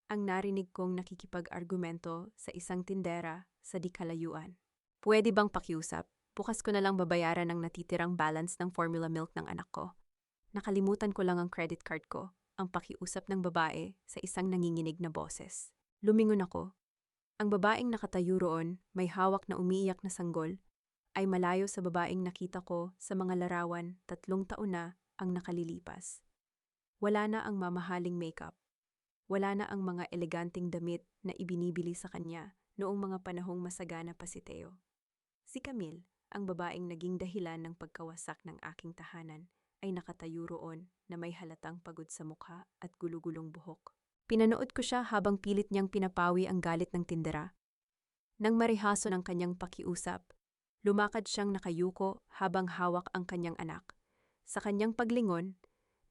ang narinig kong nakikipag-argumento sa isang tindera sa di kalayuan. Pwede bang pakiusap? Bukas ko na lang babayaran ang natitirang balance ng formula milk ng anak ko. Nakalimutan ko lang ang credit card ko, ang pakiusap ng babae sa isang nanginginig na boses. Lumingon ako. Ang babaeng nakatayo roon, may hawak na umiiyak na sanggol, ay malayo sa babaeng nakita ko sa mga larawan 3 taon na ang nakalilipas. Wala na ang mamahaling makeup. Wala na ang mga eleganteng damit na ibinibili sa kanya noong mga panahong masagana pa si Teo. Si Camille, ang babaeng naging dahilan ng pagkawasak ng aking tahanan, ay nakatayo roon na may halatang pagod sa mukha at gulugulong buhok. Pinanood ko siya habang pilit niyang pinapawi ang galit ng tindera. Nang marihaso ng kanyang pakiusap, lumakad siyang nakayuko habang hawak ang kanyang anak. Sa kanyang paglingon,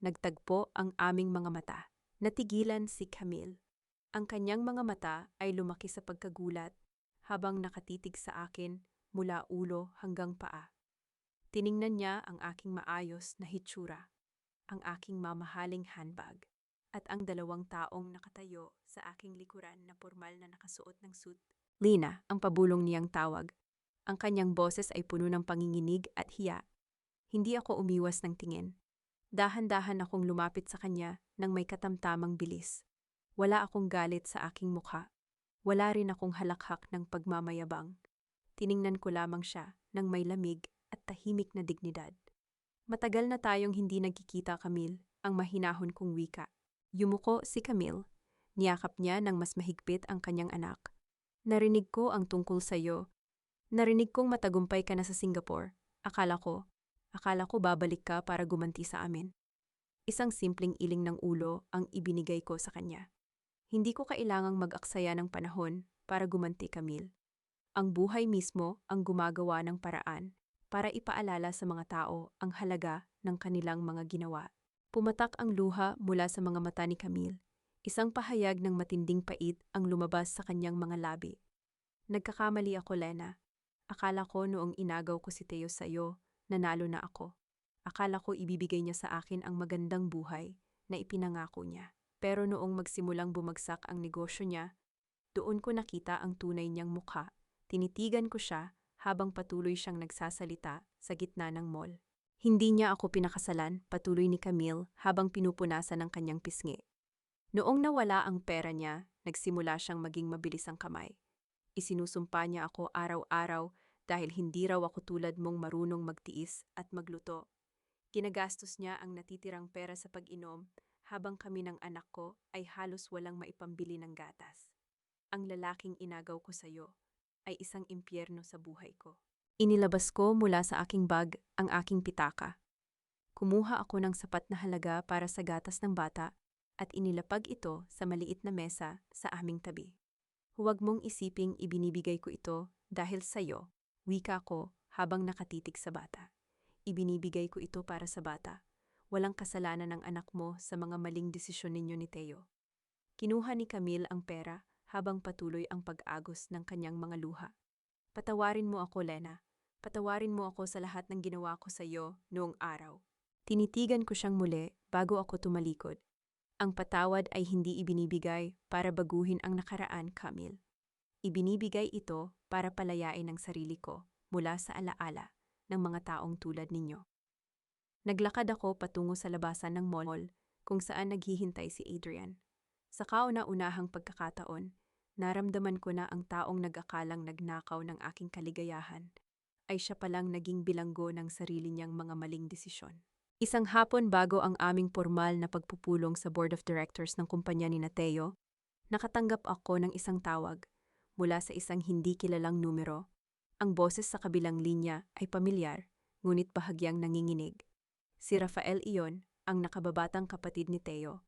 nagtagpo ang aming mga mata. Natigilan si Camille. Ang kanyang mga mata ay lumaki sa pagkagulat habang nakatitig sa akin mula ulo hanggang paa. Tiningnan niya ang aking maayos na hitsura, ang aking mamahaling handbag, at ang 2 taong nakatayo sa aking likuran na pormal na nakasuot ng suit. Lina, ang pabulong niyang tawag. Ang kanyang boses ay puno ng panginginig at hiya. Hindi ako umiwas ng tingin. Dahan-dahan akong lumapit sa kanya nang may katamtamang bilis. Wala akong galit sa aking mukha. Wala rin akong halakhak ng pagmamayabang. Tiningnan ko lamang siya nang may lamig at tahimik na dignidad. Matagal na tayong hindi nagkikita, Camille, ang mahinahon kong wika. Yumuko si Camille. Niyakap niya ng mas mahigpit ang kanyang anak. Narinig ko ang tungkol sa iyo. Narinig kong matagumpay ka na sa Singapore. Akala ko babalik ka para gumanti sa amin. Isang simpleng iling ng ulo ang ibinigay ko sa kanya. Hindi ko kailangang mag-aksaya ng panahon para gumanti, Camille. Ang buhay mismo ang gumagawa ng paraan para ipaalala sa mga tao ang halaga ng kanilang mga ginawa. Pumatak ang luha mula sa mga mata ni Camille. Isang pahayag ng matinding pait ang lumabas sa kanyang mga labi. Nagkakamali ako, Lena. Akala ko noong inagaw ko si Teo sa iyo, nanalo na ako. Akala ko ibibigay niya sa akin ang magandang buhay na ipinangako niya. Pero noong magsimulang bumagsak ang negosyo niya, doon ko nakita ang tunay niyang mukha. Tinitigan ko siya habang patuloy siyang nagsasalita sa gitna ng mall. Hindi niya ako pinakasalan, patuloy ni Camille habang pinupunasan ng kanyang pisngi. Noong nawala ang pera niya, nagsimula siyang maging mabilis ang kamay. Isinusumpa niya ako araw-araw dahil hindi raw ako tulad mong marunong magtiis at magluto. Ginagastos niya ang natitirang pera sa pag-inom habang kami ng anak ko ay halos walang maipambili ng gatas. Ang lalaking inagaw ko sa iyo ay isang impyerno sa buhay ko. Inilabas ko mula sa aking bag ang aking pitaka. Kumuha ako ng sapat na halaga para sa gatas ng bata at inilapag ito sa maliit na mesa sa aming tabi. Huwag mong isiping ibinibigay ko ito dahil sa'yo, wika ko habang nakatitig sa bata. Ibinibigay ko ito para sa bata. Walang kasalanan ng anak mo sa mga maling desisyon ninyo ni Teo. Kinuha ni Camille ang pera habang patuloy ang pag-agos ng kanyang mga luha. Patawarin mo ako, Lena. Patawarin mo ako sa lahat ng ginawa ko sa iyo noong araw. Tinitigan ko siyang muli bago ako tumalikod. Ang patawad ay hindi ibinibigay para baguhin ang nakaraan, Camille. Ibinibigay ito para palayain ang sarili ko mula sa alaala ng mga taong tulad ninyo. Naglakad ako patungo sa labasan ng mall kung saan naghihintay si Adrian. Sa kauna-unahang pagkakataon, naramdaman ko na ang taong nag-akalang nagnakaw ng aking kaligayahan ay siya palang naging bilanggo ng sarili niyang mga maling desisyon. Isang hapon bago ang aming formal na pagpupulong sa Board of Directors ng kumpanya ni Teo, nakatanggap ako ng isang tawag mula sa isang hindi kilalang numero. Ang boses sa kabilang linya ay pamilyar, ngunit bahagyang nanginginig. Si Rafael iyon, ang nakababatang kapatid ni Teo.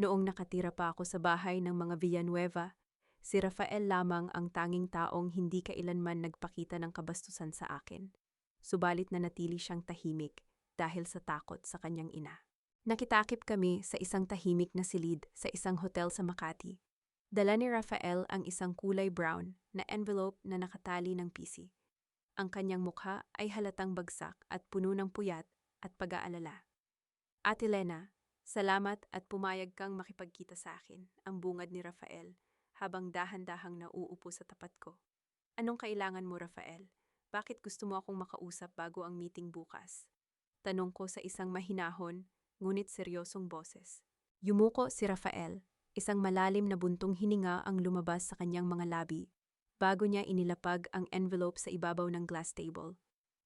Noong nakatira pa ako sa bahay ng mga Villanueva, si Rafael lamang ang tanging taong hindi kailanman nagpakita ng kabastusan sa akin. Subalit nanatili siyang tahimik dahil sa takot sa kanyang ina. Nakitakip kami sa isang tahimik na silid sa isang hotel sa Makati. Dala ni Rafael ang isang kulay brown na envelope na nakatali ng PC. Ang kanyang mukha ay halatang bagsak at puno ng puyat at pag-aalala. Ate Lena, salamat at pumayag kang makipagkita sa akin, ang bungad ni Rafael habang dahan-dahang nauupo sa tapat ko. Anong kailangan mo, Rafael? Bakit gusto mo akong makausap bago ang meeting bukas? Tanong ko sa isang mahinahon, ngunit seryosong boses. Yumuko si Rafael, isang malalim na buntong hininga ang lumabas sa kanyang mga labi, bago niya inilapag ang envelope sa ibabaw ng glass table.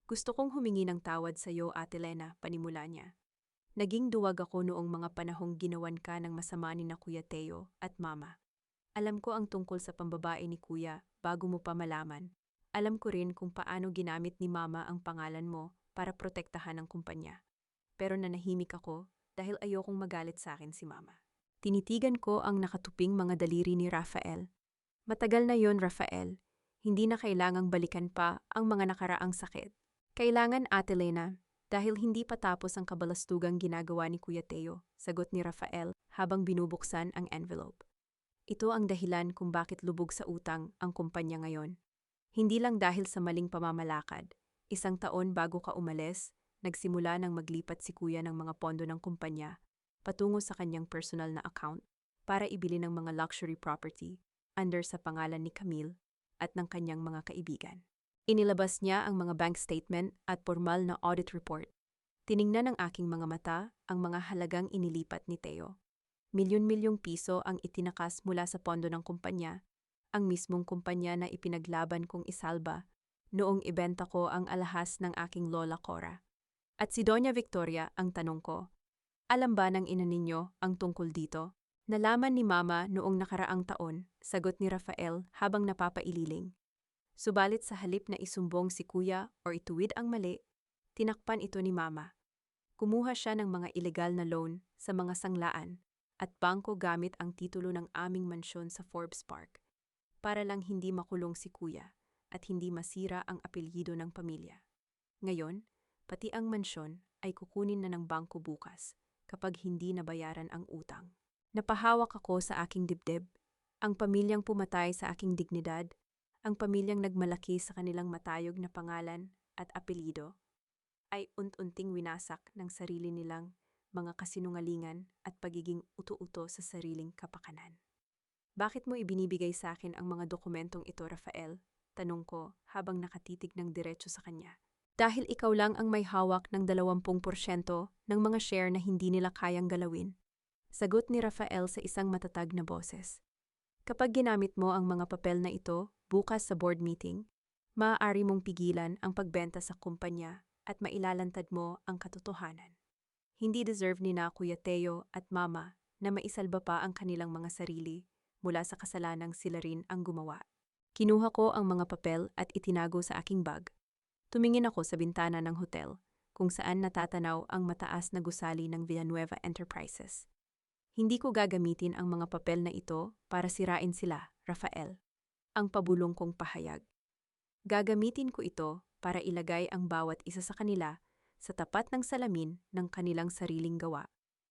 Gusto kong humingi ng tawad sa iyo, Ate Lena, panimula niya. Naging duwag ako noong mga panahong ginawan ka ng masama ni na Kuya Teo at Mama. Alam ko ang tungkol sa pambabae ni Kuya bago mo pa malaman. Alam ko rin kung paano ginamit ni Mama ang pangalan mo para protektahan ang kumpanya. Pero nanahimik ako dahil ayokong magalit sa akin si Mama. Tinitigan ko ang nakatuping mga daliri ni Rafael. Matagal na yon, Rafael. Hindi na kailangang balikan pa ang mga nakaraang sakit. Kailangan, Ate Lena, dahil hindi pa tapos ang kabalastugang ginagawa ni Kuya Teo, sagot ni Rafael habang binubuksan ang envelope. Ito ang dahilan kung bakit lubog sa utang ang kumpanya ngayon. Hindi lang dahil sa maling pamamalakad. Isang taon bago ka umalis, nagsimula nang maglipat si Kuya ng mga pondo ng kumpanya patungo sa kanyang personal na account para ibili ng mga luxury property under sa pangalan ni Camille at ng kanyang mga kaibigan. Inilabas niya ang mga bank statement at formal na audit report. Tiningnan ng aking mga mata ang mga halagang inilipat ni Teo. Milyon-milyong piso ang itinakas mula sa pondo ng kumpanya, ang mismong kumpanya na ipinaglaban kong isalba noong ibenta ko ang alahas ng aking lola Cora. At si Doña Victoria ang tanong ko, alam ba ng ina ninyo ang tungkol dito? Nalaman ni Mama noong nakaraang taon, sagot ni Rafael habang napapaililing. Subalit sa halip na isumbong si Kuya o ituwid ang mali, tinakpan ito ni Mama. Kumuha siya ng mga ilegal na loan sa mga sanglaan at bangko gamit ang titulo ng aming mansyon sa Forbes Park para lang hindi makulong si Kuya at hindi masira ang apelyido ng pamilya. Ngayon, pati ang mansyon ay kukunin na ng bangko bukas kapag hindi nabayaran ang utang. Napahawak ako sa aking dibdib, ang pamilyang pumatay sa aking dignidad, ang pamilyang nagmalaki sa kanilang matayog na pangalan at apelyido, ay unt-unting winasak ng sarili nilang mga kasinungalingan at pagiging uto-uto sa sariling kapakanan. Bakit mo ibinibigay sa akin ang mga dokumentong ito, Rafael? Tanong ko habang nakatitig ng diretso sa kanya. Dahil ikaw lang ang may hawak ng 20% ng mga share na hindi nila kayang galawin. Sagot ni Rafael sa isang matatag na boses. Kapag ginamit mo ang mga papel na ito bukas sa board meeting, maaari mong pigilan ang pagbenta sa kumpanya at mailalantad mo ang katotohanan. Hindi deserve ni na Kuya Teo at Mama na maisalba pa ang kanilang mga sarili mula sa kasalanang sila rin ang gumawa. Kinuha ko ang mga papel at itinago sa aking bag. Tumingin ako sa bintana ng hotel kung saan natatanaw ang mataas na gusali ng Villanueva Enterprises. Hindi ko gagamitin ang mga papel na ito para sirain sila, Rafael. ang pabulong kong pahayag. Gagamitin ko ito para ilagay ang bawat isa sa kanila sa tapat ng salamin ng kanilang sariling gawa.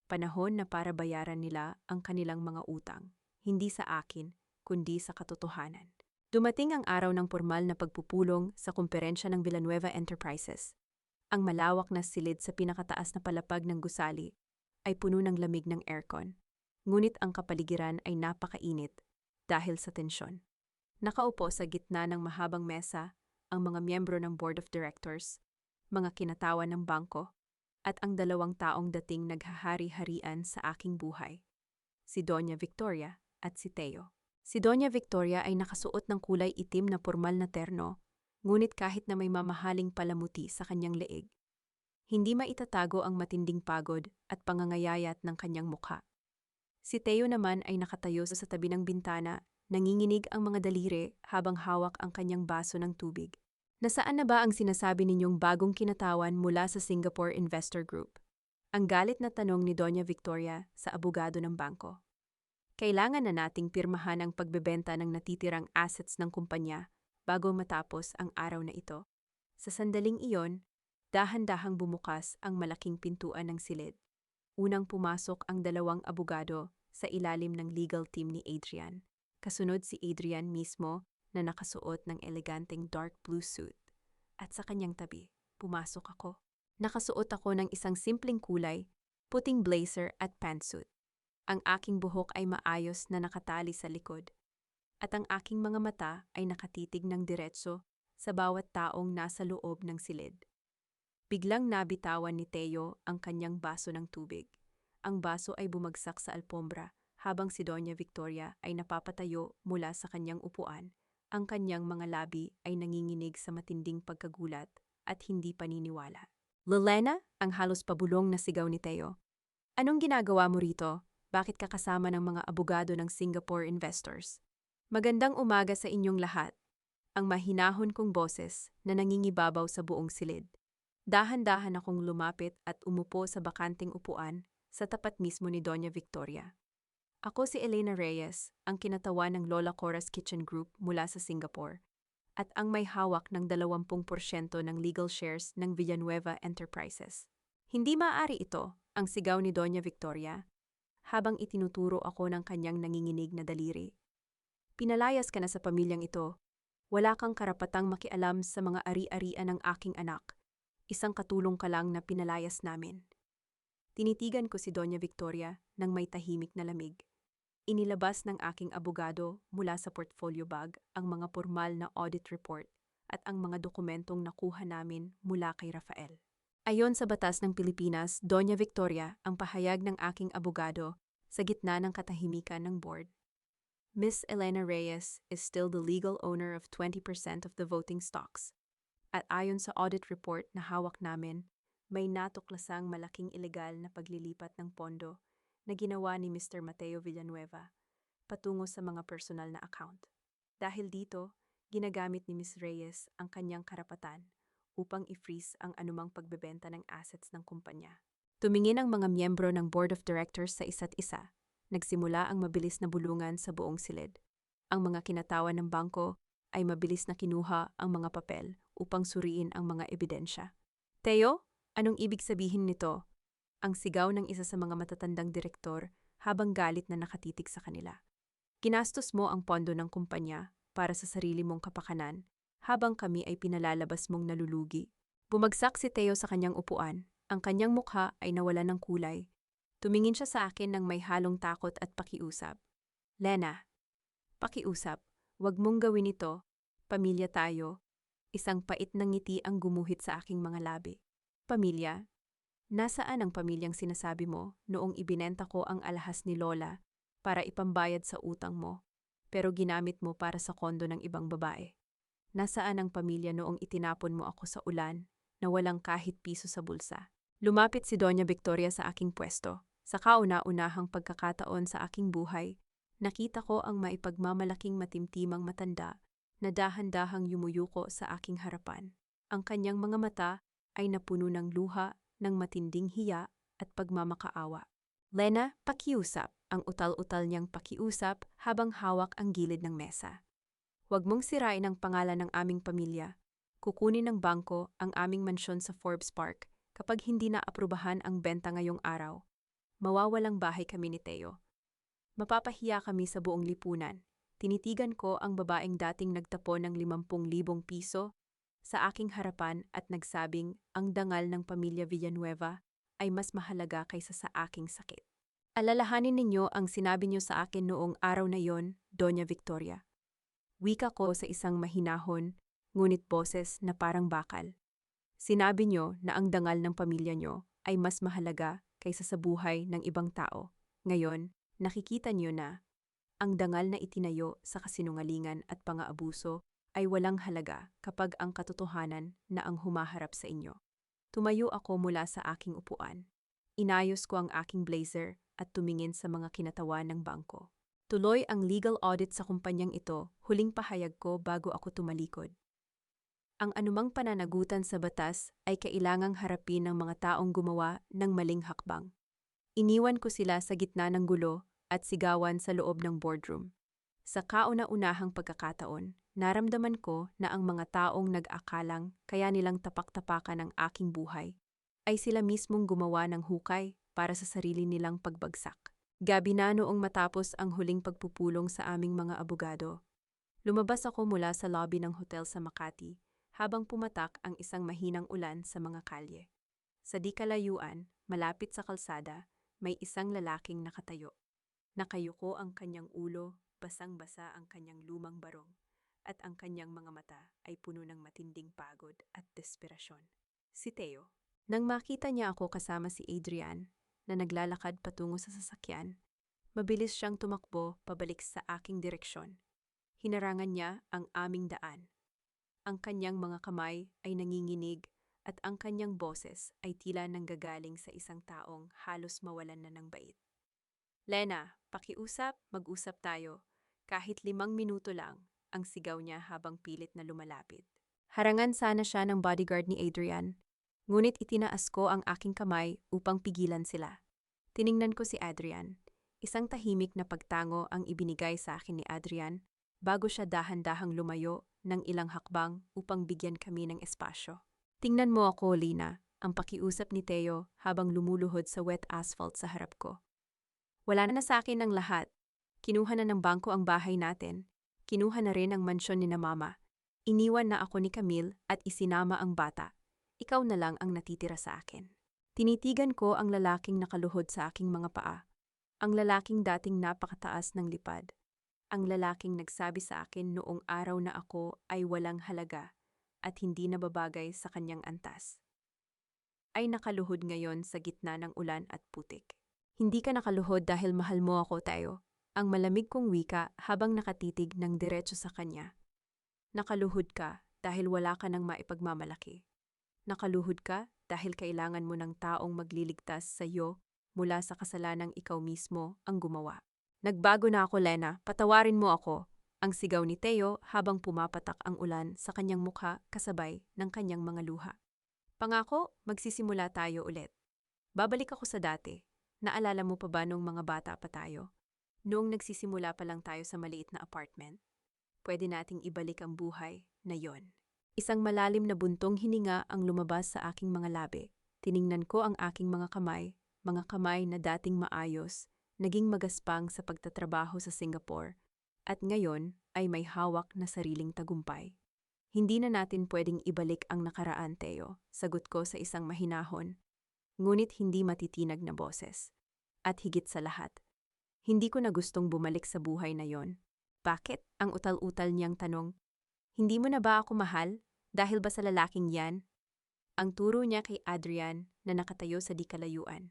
Panahon na para bayaran nila ang kanilang mga utang, hindi sa akin, kundi sa katotohanan. Dumating ang araw ng formal na pagpupulong sa kumperensya ng Villanueva Enterprises. Ang malawak na silid sa pinakataas na palapag ng gusali ay puno ng lamig ng aircon. Ngunit ang kapaligiran ay napakainit dahil sa tensyon. Nakaupo sa gitna ng mahabang mesa ang mga miyembro ng Board of Directors, mga kinatawan ng bangko, at ang dalawang taong dating naghahari-harian sa aking buhay, si Doña Victoria at si Teo. Si Doña Victoria ay nakasuot ng kulay itim na pormal na terno, ngunit kahit na may mamahaling palamuti sa kanyang leeg, hindi maitatago ang matinding pagod at pangangayayat ng kanyang mukha. Si Teo naman ay nakatayo sa tabi ng bintana, nanginginig ang mga daliri habang hawak ang kanyang baso ng tubig. Nasaan na ba ang sinasabi ninyong bagong kinatawan mula sa Singapore Investor Group? Ang galit na tanong ni Doña Victoria sa abogado ng bangko. Kailangan na nating pirmahan ang pagbebenta ng natitirang assets ng kumpanya bago matapos ang araw na ito. Sa sandaling iyon, dahan-dahang bumukas ang malaking pintuan ng silid. Unang pumasok ang dalawang abogado sa ilalim ng legal team ni Adrian. Kasunod si Adrian mismo na nakasuot ng eleganteng dark blue suit. At sa kanyang tabi, pumasok ako. Nakasuot ako ng isang simpleng kulay, puting blazer at pantsuit. Ang aking buhok ay maayos na nakatali sa likod, at ang aking mga mata ay nakatitig ng diretso sa bawat taong nasa loob ng silid. Biglang nabitawan ni Teo ang kanyang baso ng tubig. Ang baso ay bumagsak sa alpombra habang si Doña Victoria ay napapatayo mula sa kanyang upuan. Ang kanyang mga labi ay nanginginig sa matinding pagkagulat at hindi paniniwala. "Lelena," ang halos pabulong na sigaw ni Teo. "Anong ginagawa mo rito? Bakit ka kasama ng mga abogado ng Singapore Investors?" "Magandang umaga sa inyong lahat." Ang mahinahon kong boses na nangingibabaw sa buong silid. Dahan-dahan akong lumapit at umupo sa bakanting upuan sa tapat mismo ni Doña Victoria. Ako si Elena Reyes, ang kinatawan ng Lola Cora's Kitchen Group mula sa Singapore, at ang may hawak ng 20% ng legal shares ng Villanueva Enterprises. "Hindi maaari ito," ang sigaw ni Doña Victoria, habang itinuturo ako ng kanyang nanginginig na daliri. "Pinalayas ka na sa pamilyang ito. Wala kang karapatang makialam sa mga ari-arian ng aking anak. Isang katulong ka lang na pinalayas namin." Tinitigan ko si Doña Victoria nang may tahimik na lamig. Inilabas ng aking abogado mula sa portfolio bag ang mga formal na audit report at ang mga dokumentong nakuha namin mula kay Rafael. Ayon sa batas ng Pilipinas, Doña Victoria, ang pahayag ng aking abogado sa gitna ng katahimikan ng board. "Miss Elena Reyes is still the legal owner of 20% of the voting stocks. At ayon sa audit report na hawak namin, may natuklasang malaking ilegal na paglilipat ng pondo na ginawa ni Mr. Mateo Villanueva patungo sa mga personal na account. Dahil dito, ginagamit ni Ms. Reyes ang kanyang karapatan upang i-freeze ang anumang pagbebenta ng assets ng kumpanya." Tumingin ang mga miyembro ng Board of Directors sa isa't isa. Nagsimula ang mabilis na bulungan sa buong silid. Ang mga kinatawan ng bangko ay mabilis na kinuha ang mga papel upang suriin ang mga ebidensya. "Teo, anong ibig sabihin nito?" ang sigaw ng isa sa mga matatandang direktor habang galit na nakatitig sa kanila. "Ginastos mo ang pondo ng kumpanya para sa sarili mong kapakanan, habang kami ay pinalalabas mong nalulugi." Bumagsak si Teo sa kanyang upuan. Ang kanyang mukha ay nawalan ng kulay. Tumingin siya sa akin ng may halong takot at pakiusap. "Lena, pakiusap, wag mong gawin ito. Pamilya tayo." Isang pait na ngiti ang gumuhit sa aking mga labi. "Pamilya? Nasaan ang pamilyang sinasabi mo noong ibinenta ko ang alahas ni Lola para ipambayad sa utang mo, pero ginamit mo para sa kondo ng ibang babae? Nasaan ang pamilya noong itinapon mo ako sa ulan na walang kahit piso sa bulsa?" Lumapit si Doña Victoria sa aking pwesto. Sa kauna-unahang pagkakataon sa aking buhay, nakita ko ang maipagmamalaking matimtimang matanda na dahan-dahang yumuyuko sa aking harapan. Ang kanyang mga mata ay napuno ng luha, ng matinding hiya at pagmamakaawa. "Lena, pakiusap," ang utal-utal niyang pakiusap habang hawak ang gilid ng mesa. Huwag mong sirain ang pangalan ng aming pamilya. Kukunin ng bangko ang aming mansyon sa Forbes Park kapag hindi na aprubahan ang benta ngayong araw. Mawawalang bahay kami ni Teo. Mapapahiya kami sa buong lipunan. Tinitigan ko ang babaeng dating nagtapon ng 50,000 piso sa aking harapan at nagsabing ang dangal ng pamilya Villanueva ay mas mahalaga kaysa sa aking sakit. Alalahanin ninyo ang sinabi niyo sa akin noong araw na yon, Doña Victoria. Wika ko sa isang mahinahon, ngunit boses na parang bakal. Sinabi niyo na ang dangal ng pamilya niyo ay mas mahalaga kaysa sa buhay ng ibang tao. Ngayon, nakikita niyo na ang dangal na itinayo sa kasinungalingan at pang-aabuso ay walang halaga kapag ang katotohanan na ang humaharap sa inyo. Tumayo ako mula sa aking upuan. Inayos ko ang aking blazer at tumingin sa mga kinatawan ng bangko. Tuloy ang legal audit sa kumpanyang ito, huling pahayag ko bago ako tumalikod. Ang anumang pananagutan sa batas ay kailangang harapin ng mga taong gumawa ng maling hakbang. Iniwan ko sila sa gitna ng gulo at sigawan sa loob ng boardroom. Sa kauna-unahang pagkakataon, naramdaman ko na ang mga taong nag-akalang kaya nilang tapak-tapakan ang aking buhay ay sila mismong gumawa ng hukay para sa sarili nilang pagbagsak. Gabi na noong matapos ang huling pagpupulong sa aming mga abogado. Lumabas ako mula sa lobby ng hotel sa Makati habang pumatak ang isang mahinang ulan sa mga kalye. Sa di kalayuan, malapit sa kalsada, may isang lalaking nakatayo. Nakayuko ang kanyang ulo, basang-basa ang kanyang lumang barong, at ang kanyang mga mata ay puno ng matinding pagod at desperasyon. Si Teo. Nang makita niya ako kasama si Adrian, na naglalakad patungo sa sasakyan, mabilis siyang tumakbo pabalik sa aking direksyon. Hinarangan niya ang aming daan. Ang kanyang mga kamay ay nanginginig at ang kanyang boses ay tila nanggagaling sa isang taong halos mawalan na ng bait. Lena, pakiusap, mag-usap tayo. Kahit 5 minuto lang, ang sigaw niya habang pilit na lumalapit. Harangan sana siya ng bodyguard ni Adrian, ngunit itinaas ko ang aking kamay upang pigilan sila. Tiningnan ko si Adrian. Isang tahimik na pagtango ang ibinigay sa akin ni Adrian bago siya dahan-dahang lumayo ng ilang hakbang upang bigyan kami ng espasyo. Tingnan mo ako, Lina, ang pakiusap ni Teo habang lumuluhod sa wet asphalt sa harap ko. Wala na sa akin ang lahat. Kinuha na ng bangko ang bahay natin. Kinuha na rin ang mansyon ni na Mama. Iniwan na ako ni Camille at isinama ang bata. Ikaw na lang ang natitira sa akin. Tinitigan ko ang lalaking nakaluhod sa aking mga paa. Ang lalaking dating napakataas ng lipad. Ang lalaking nagsabi sa akin noong araw na ako ay walang halaga at hindi nababagay sa kanyang antas. Ay nakaluhod ngayon sa gitna ng ulan at putik. Hindi ka nakaluhod dahil mahal mo ako, Teo. Ang malamig kong wika habang nakatitig ng diretso sa kanya. Nakaluhod ka dahil wala ka ng maipagmamalaki. Nakaluhod ka dahil kailangan mo ng taong magliligtas sa iyo mula sa kasalanang ikaw mismo ang gumawa. Nagbago na ako, Lena. Patawarin mo ako. Ang sigaw ni Teo habang pumapatak ang ulan sa kanyang mukha kasabay ng kanyang mga luha. Pangako, magsisimula tayo ulit. Babalik ako sa dati. Naalala mo pa ba nung mga bata pa tayo? Noong nagsisimula pa lang tayo sa maliit na apartment? Pwede nating ibalik ang buhay na yon. Isang malalim na buntong hininga ang lumabas sa aking mga labi. Tiningnan ko ang aking mga kamay na dating maayos, naging magaspang sa pagtatrabaho sa Singapore, at ngayon ay may hawak na sariling tagumpay. Hindi na natin pwedeng ibalik ang nakaraan, Teo, sagot ko sa isang mahinahon, ngunit hindi matitinag na boses. At higit sa lahat, hindi ko na gustong bumalik sa buhay na yon. Bakit? Ang utal-utal niyang tanong. Hindi mo na ba ako mahal? Dahil ba sa lalaking yan? Ang turo niya kay Adrian na nakatayo sa di kalayuan.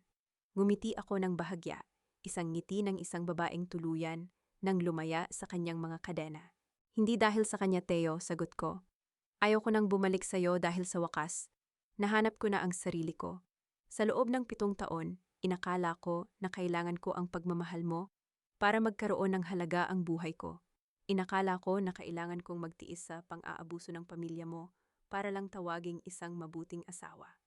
Ngumiti ako ng bahagya, isang ngiti ng isang babaeng tuluyan nang lumaya sa kanyang mga kadena. Hindi dahil sa kanya, Teo, sagot ko. Ayaw ko nang bumalik sa iyo dahil sa wakas. Nahanap ko na ang sarili ko. Sa loob ng 7 taon, inakala ko na kailangan ko ang pagmamahal mo para magkaroon ng halaga ang buhay ko. Inakala ko na kailangan kong magtiis sa pang-aabuso ng pamilya mo para lang tawaging isang mabuting asawa.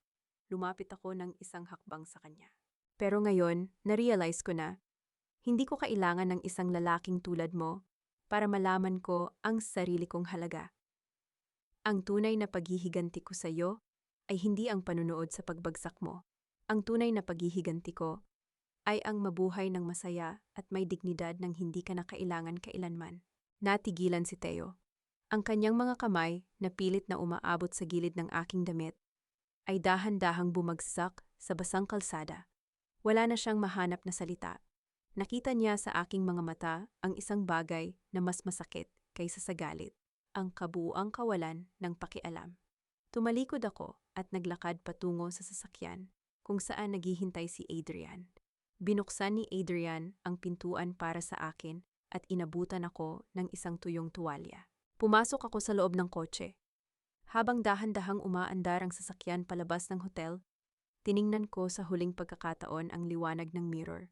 Lumapit ako ng isang hakbang sa kanya. Pero ngayon, na-realize ko na, hindi ko kailangan ng isang lalaking tulad mo para malaman ko ang sarili kong halaga. Ang tunay na paghihiganti ko sa iyo ay hindi ang panunood sa pagbagsak mo. Ang tunay na paghihiganti ko ay ang mabuhay ng masaya at may dignidad nang hindi ka na kailangan kailanman. Natigilan si Teo. Ang kanyang mga kamay na pilit na umaabot sa gilid ng aking damit ay dahan-dahang bumagsak sa basang kalsada. Wala na siyang mahanap na salita. Nakita niya sa aking mga mata ang isang bagay na mas masakit kaysa sa galit, ang kabuuang kawalan ng pakialam. Tumalikod ako at naglakad patungo sa sasakyan kung saan naghihintay si Adrian. Binuksan ni Adrian ang pintuan para sa akin at inabutan ako ng isang tuyong tuwalya. Pumasok ako sa loob ng kotse. Habang dahan-dahang umaandar ang sasakyan palabas ng hotel, tiningnan ko sa huling pagkakataon ang liwanag ng mirror.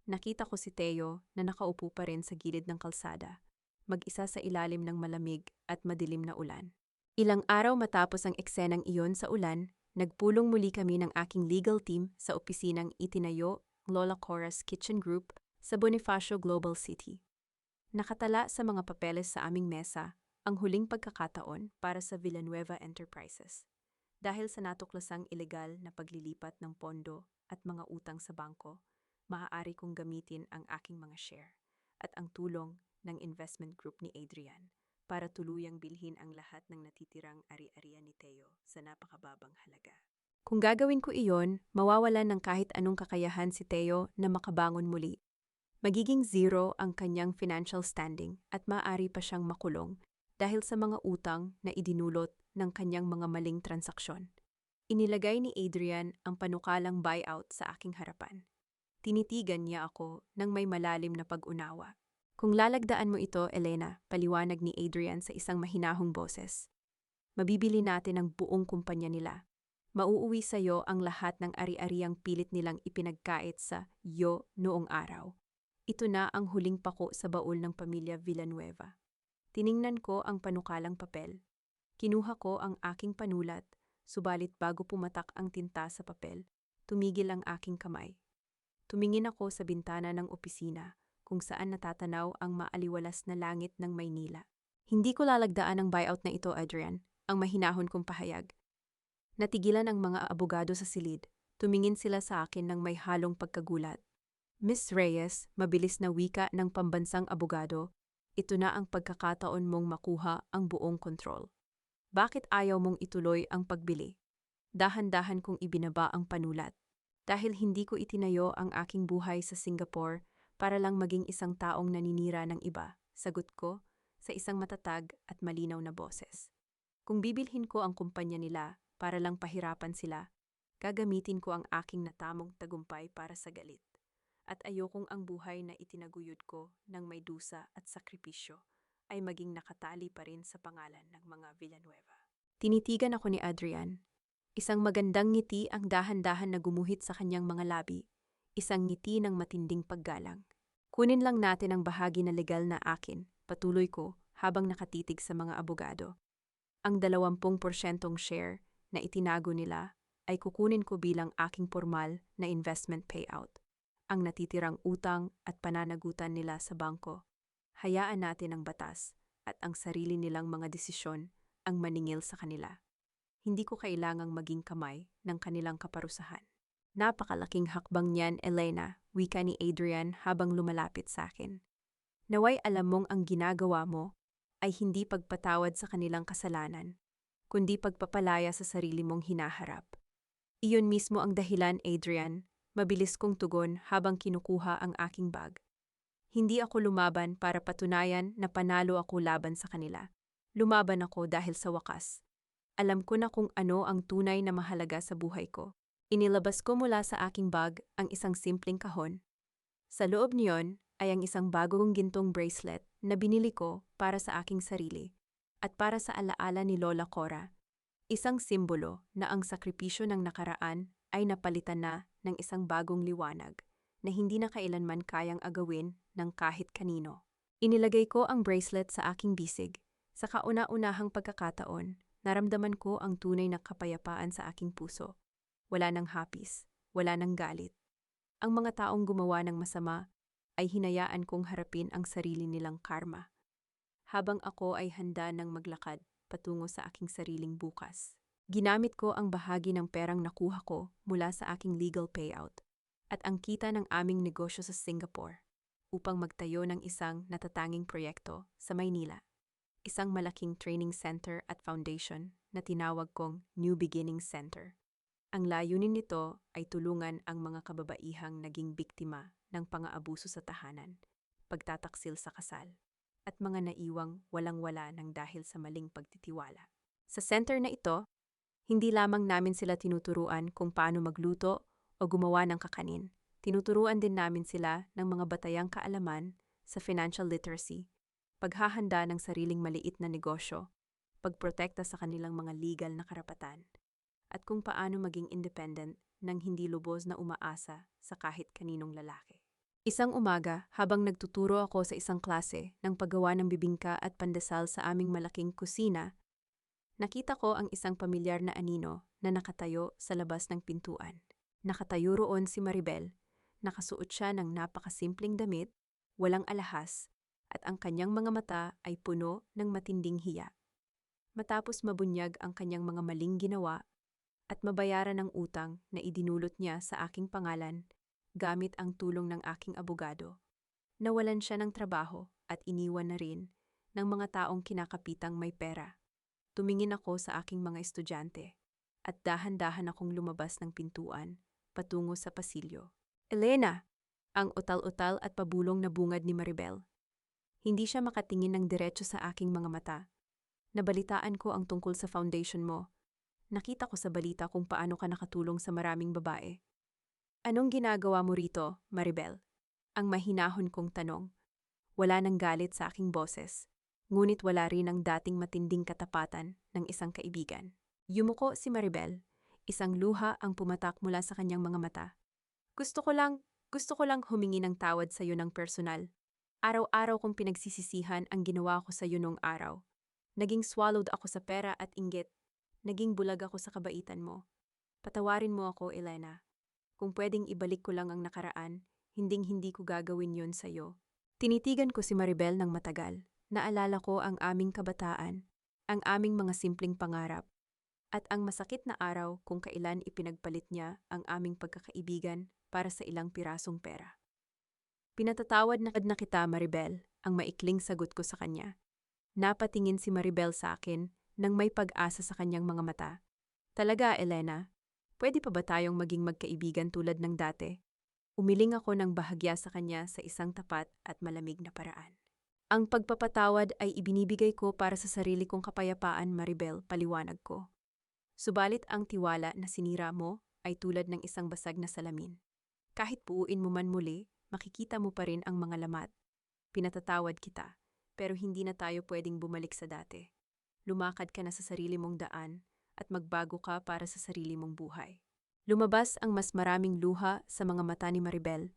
Nakita ko si Teo na nakaupo pa rin sa gilid ng kalsada, mag-isa sa ilalim ng malamig at madilim na ulan. Ilang araw matapos ang eksenang iyon sa ulan, nagpulong muli kami ng aking legal team sa opisinang itinayo Lola Cora's Kitchen Group sa Bonifacio Global City. Nakatala sa mga papeles sa aming mesa ang huling pagkakataon para sa Villanueva Enterprises. Dahil sa natuklasang ilegal na paglilipat ng pondo at mga utang sa bangko, maaari kong gamitin ang aking mga share at ang tulong ng investment group ni Adrian para tuluyang bilhin ang lahat ng natitirang ari-arian ni Teo sa napakababang halaga. Kung gagawin ko iyon, mawawalan ng kahit anong kakayahan si Teo na makabangon muli. Magiging zero ang kanyang financial standing at maaari pa siyang makulong dahil sa mga utang na idinulot ng kanyang mga maling transaksyon. Inilagay ni Adrian ang panukalang buyout sa aking harapan. Tinitigan niya ako ng may malalim na pag-unawa. Kung lalagdaan mo ito, Elena, paliwanag ni Adrian sa isang mahinahong boses. Mabibili natin ang buong kumpanya nila. Mauuwi sa iyo ang lahat ng ari-ariang pilit nilang ipinagkait sa iyo noong araw. Ito na ang huling pako sa baul ng pamilya Villanueva. Tiningnan ko ang panukalang papel. Kinuha ko ang aking panulat, subalit bago pumatak ang tinta sa papel, tumigil ang aking kamay. Tumingin ako sa bintana ng opisina kung saan natatanaw ang maaliwalas na langit ng Maynila. Hindi ko lalagdaan ang buyout na ito, Adrian, ang mahinahon kong pahayag. Natigilan ang mga abogado sa silid. Tumingin sila sa akin ng may halong pagkagulat. Miss Reyes, mabilis na wika ng pambansang abogado, ito na ang pagkakataon mong makuha ang buong kontrol. Bakit ayaw mong ituloy ang pagbili? Dahan-dahan kong ibinaba ang panulat. Dahil hindi ko itinayo ang aking buhay sa Singapore para lang maging isang taong naninira ng iba, sagot ko sa isang matatag at malinaw na boses. Kung bibilhin ko ang kumpanya nila para lang pahirapan sila, gagamitin ko ang aking natamong tagumpay para sa galit. At ayokong ang buhay na itinaguyod ko ng may dusa at sakripisyo ay maging nakatali pa rin sa pangalan ng mga Villanueva. Tinitigan ako ni Adrian. Isang magandang ngiti ang dahan-dahan na gumuhit sa kanyang mga labi. Isang ngiti ng matinding paggalang. Kunin lang natin ang bahagi na legal na akin, patuloy ko habang nakatitig sa mga abogado. Ang 20% share na itinago nila ay kukunin ko bilang aking formal na investment payout. Ang natitirang utang at pananagutan nila sa bangko, hayaan natin ang batas at ang sarili nilang mga desisyon ang maningil sa kanila. Hindi ko kailangang maging kamay ng kanilang kaparusahan. Napakalaking hakbang niyan, Elena, wika ni Adrian habang lumalapit sa akin. Naway alam mong ang ginagawa mo ay hindi pagpatawad sa kanilang kasalanan, kundi pagpapalaya sa sarili mong hinaharap. Iyon mismo ang dahilan, Adrian. Mabilis kong tugon habang kinukuha ang aking bag. Hindi ako lumaban para patunayan na panalo ako laban sa kanila. Lumaban ako dahil sa wakas. Alam ko na kung ano ang tunay na mahalaga sa buhay ko. Inilabas ko mula sa aking bag ang isang simpleng kahon. Sa loob niyon ay ang isang bagong gintong bracelet na binili ko para sa aking sarili at para sa alaala ni Lola Cora. Isang simbolo na ang sakripisyo ng nakaraan ay napalitan na ng isang bagong liwanag na hindi na kailanman kayang agawin ng kahit kanino. Inilagay ko ang bracelet sa aking bisig. Sa kauna-unahang pagkakataon, naramdaman ko ang tunay na kapayapaan sa aking puso. Wala nang hapis, wala nang galit. Ang mga taong gumawa ng masama ay hinayaan kong harapin ang sarili nilang karma. habang ako ay handa ng maglakad patungo sa aking sariling bukas. Ginamit ko ang bahagi ng perang nakuha ko mula sa aking legal payout at ang kita ng aming negosyo sa Singapore upang magtayo ng isang natatanging proyekto sa Maynila. Isang malaking training center at foundation na tinawag kong New Beginning Center. Ang layunin nito ay tulungan ang mga kababaihang naging biktima ng pang-aabuso sa tahanan, pagtataksil sa kasal, at mga naiwang walang-wala ng dahil sa maling pagtitiwala. Sa center na ito, hindi lamang namin sila tinuturuan kung paano magluto o gumawa ng kakanin. Tinuturuan din namin sila ng mga batayang kaalaman sa financial literacy, paghahanda ng sariling maliit na negosyo, pagprotekta sa kanilang mga legal na karapatan, at kung paano maging independent nang hindi lubos na umaasa sa kahit kaninong lalaki. Isang umaga, habang nagtuturo ako sa isang klase ng paggawa ng bibingka at pandesal sa aming malaking kusina, nakita ko ang isang pamilyar na anino na nakatayo sa labas ng pintuan. Nakatayo roon si Maribel. Nakasuot siya ng napakasimpleng damit, walang alahas, at ang kanyang mga mata ay puno ng matinding hiya. Matapos mabunyag ang kanyang mga maling ginawa at mabayaran ang utang na idinulot niya sa aking pangalan gamit ang tulong ng aking abogado, nawalan siya ng trabaho at iniwan na rin ng mga taong kinakapitang may pera. Tumingin ako sa aking mga estudyante at dahan-dahan akong lumabas ng pintuan patungo sa pasilyo. Elena! Ang utal-utal at pabulong na bungad ni Maribel. Hindi siya makatingin ng diretso sa aking mga mata. Nabalitaan ko ang tungkol sa foundation mo. Nakita ko sa balita kung paano ka nakatulong sa maraming babae. Anong ginagawa mo rito, Maribel? Ang mahinahon kong tanong. Wala nang galit sa aking boses, ngunit wala rin ang dating matinding katapatan ng isang kaibigan. Yumuko si Maribel, isang luha ang pumatak mula sa kanyang mga mata. Gusto ko lang humingi ng tawad sa iyo ng personal. Araw-araw kong pinagsisisihan ang ginawa ko sa iyo noong araw. Naging swallowed ako sa pera at inggit. Naging bulag ako sa kabaitan mo. Patawarin mo ako, Elena. Kung pwedeng ibalik ko lang ang nakaraan, hinding-hindi ko gagawin yon sa iyo. Tinitigan ko si Maribel ng matagal. Naalala ko ang aming kabataan, ang aming mga simpleng pangarap, at ang masakit na araw kung kailan ipinagpalit niya ang aming pagkakaibigan para sa ilang pirasong pera. Pinatatawad na kita, Maribel, ang maikling sagot ko sa kanya. Napatingin si Maribel sa akin nang may pag-asa sa kanyang mga mata. Talaga, Elena? Pwede pa ba tayong maging magkaibigan tulad ng dati? Umiling ako ng bahagya sa kanya sa isang tapat at malamig na paraan. Ang pagpapatawad ay ibinibigay ko para sa sarili kong kapayapaan, Maribel, paliwanag ko. Subalit ang tiwala na sinira mo ay tulad ng isang basag na salamin. Kahit buuin mo man muli, makikita mo pa rin ang mga lamat. Pinatatawad kita, pero hindi na tayo pwedeng bumalik sa dati. Lumakad ka na sa sarili mong daan at magbago ka para sa sarili mong buhay. Lumabas ang mas maraming luha sa mga mata ni Maribel,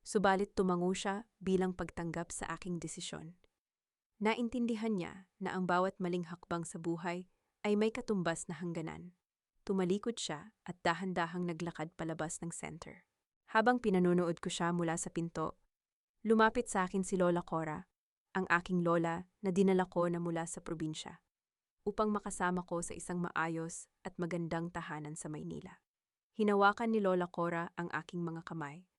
subalit tumango siya bilang pagtanggap sa aking desisyon. Naintindihan niya na ang bawat maling hakbang sa buhay ay may katumbas na hangganan. Tumalikod siya at dahan-dahang naglakad palabas ng center. Habang pinanonood ko siya mula sa pinto, lumapit sa akin si Lola Cora, ang aking lola na dinala ko na mula sa probinsya, upang makasama ko sa isang maayos at magandang tahanan sa Maynila. Hinawakan ni Lola Cora ang aking mga kamay,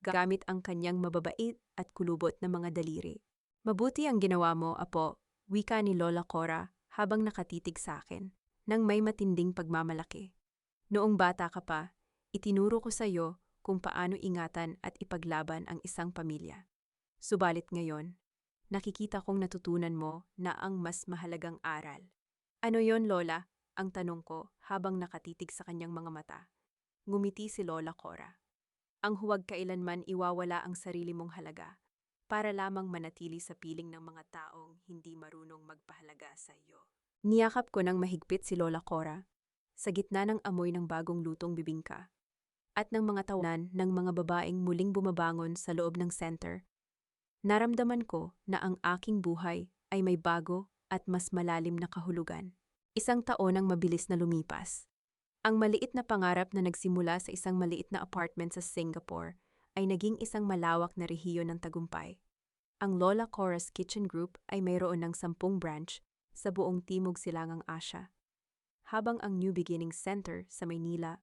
gamit ang kanyang mababait at kulubot na mga daliri. Mabuti ang ginawa mo, apo, wika ni Lola Cora habang nakatitig sa akin, nang may matinding pagmamalaki. Noong bata ka pa, itinuro ko sa iyo kung paano ingatan at ipaglaban ang isang pamilya. Subalit ngayon, nakikita kong natutunan mo na ang mas mahalagang aral. Ano yon, Lola? Ang tanong ko habang nakatitig sa kanyang mga mata. Ngumiti si Lola Cora. Ang huwag kailanman iwawala ang sarili mong halaga para lamang manatili sa piling ng mga taong hindi marunong magpahalaga sa iyo. Niyakap ko ng mahigpit si Lola Cora sa gitna ng amoy ng bagong lutong bibingka at ng mga tawanan ng mga babaeng muling bumabangon sa loob ng center. Naramdaman ko na ang aking buhay ay may bago at mas malalim na kahulugan. Isang taon ang mabilis na lumipas. Ang maliit na pangarap na nagsimula sa isang maliit na apartment sa Singapore ay naging isang malawak na rehiyon ng tagumpay. Ang Lola Cora's Kitchen Group ay mayroon ng 10 branch sa buong Timog Silangang Asya, habang ang New Beginning Center sa Maynila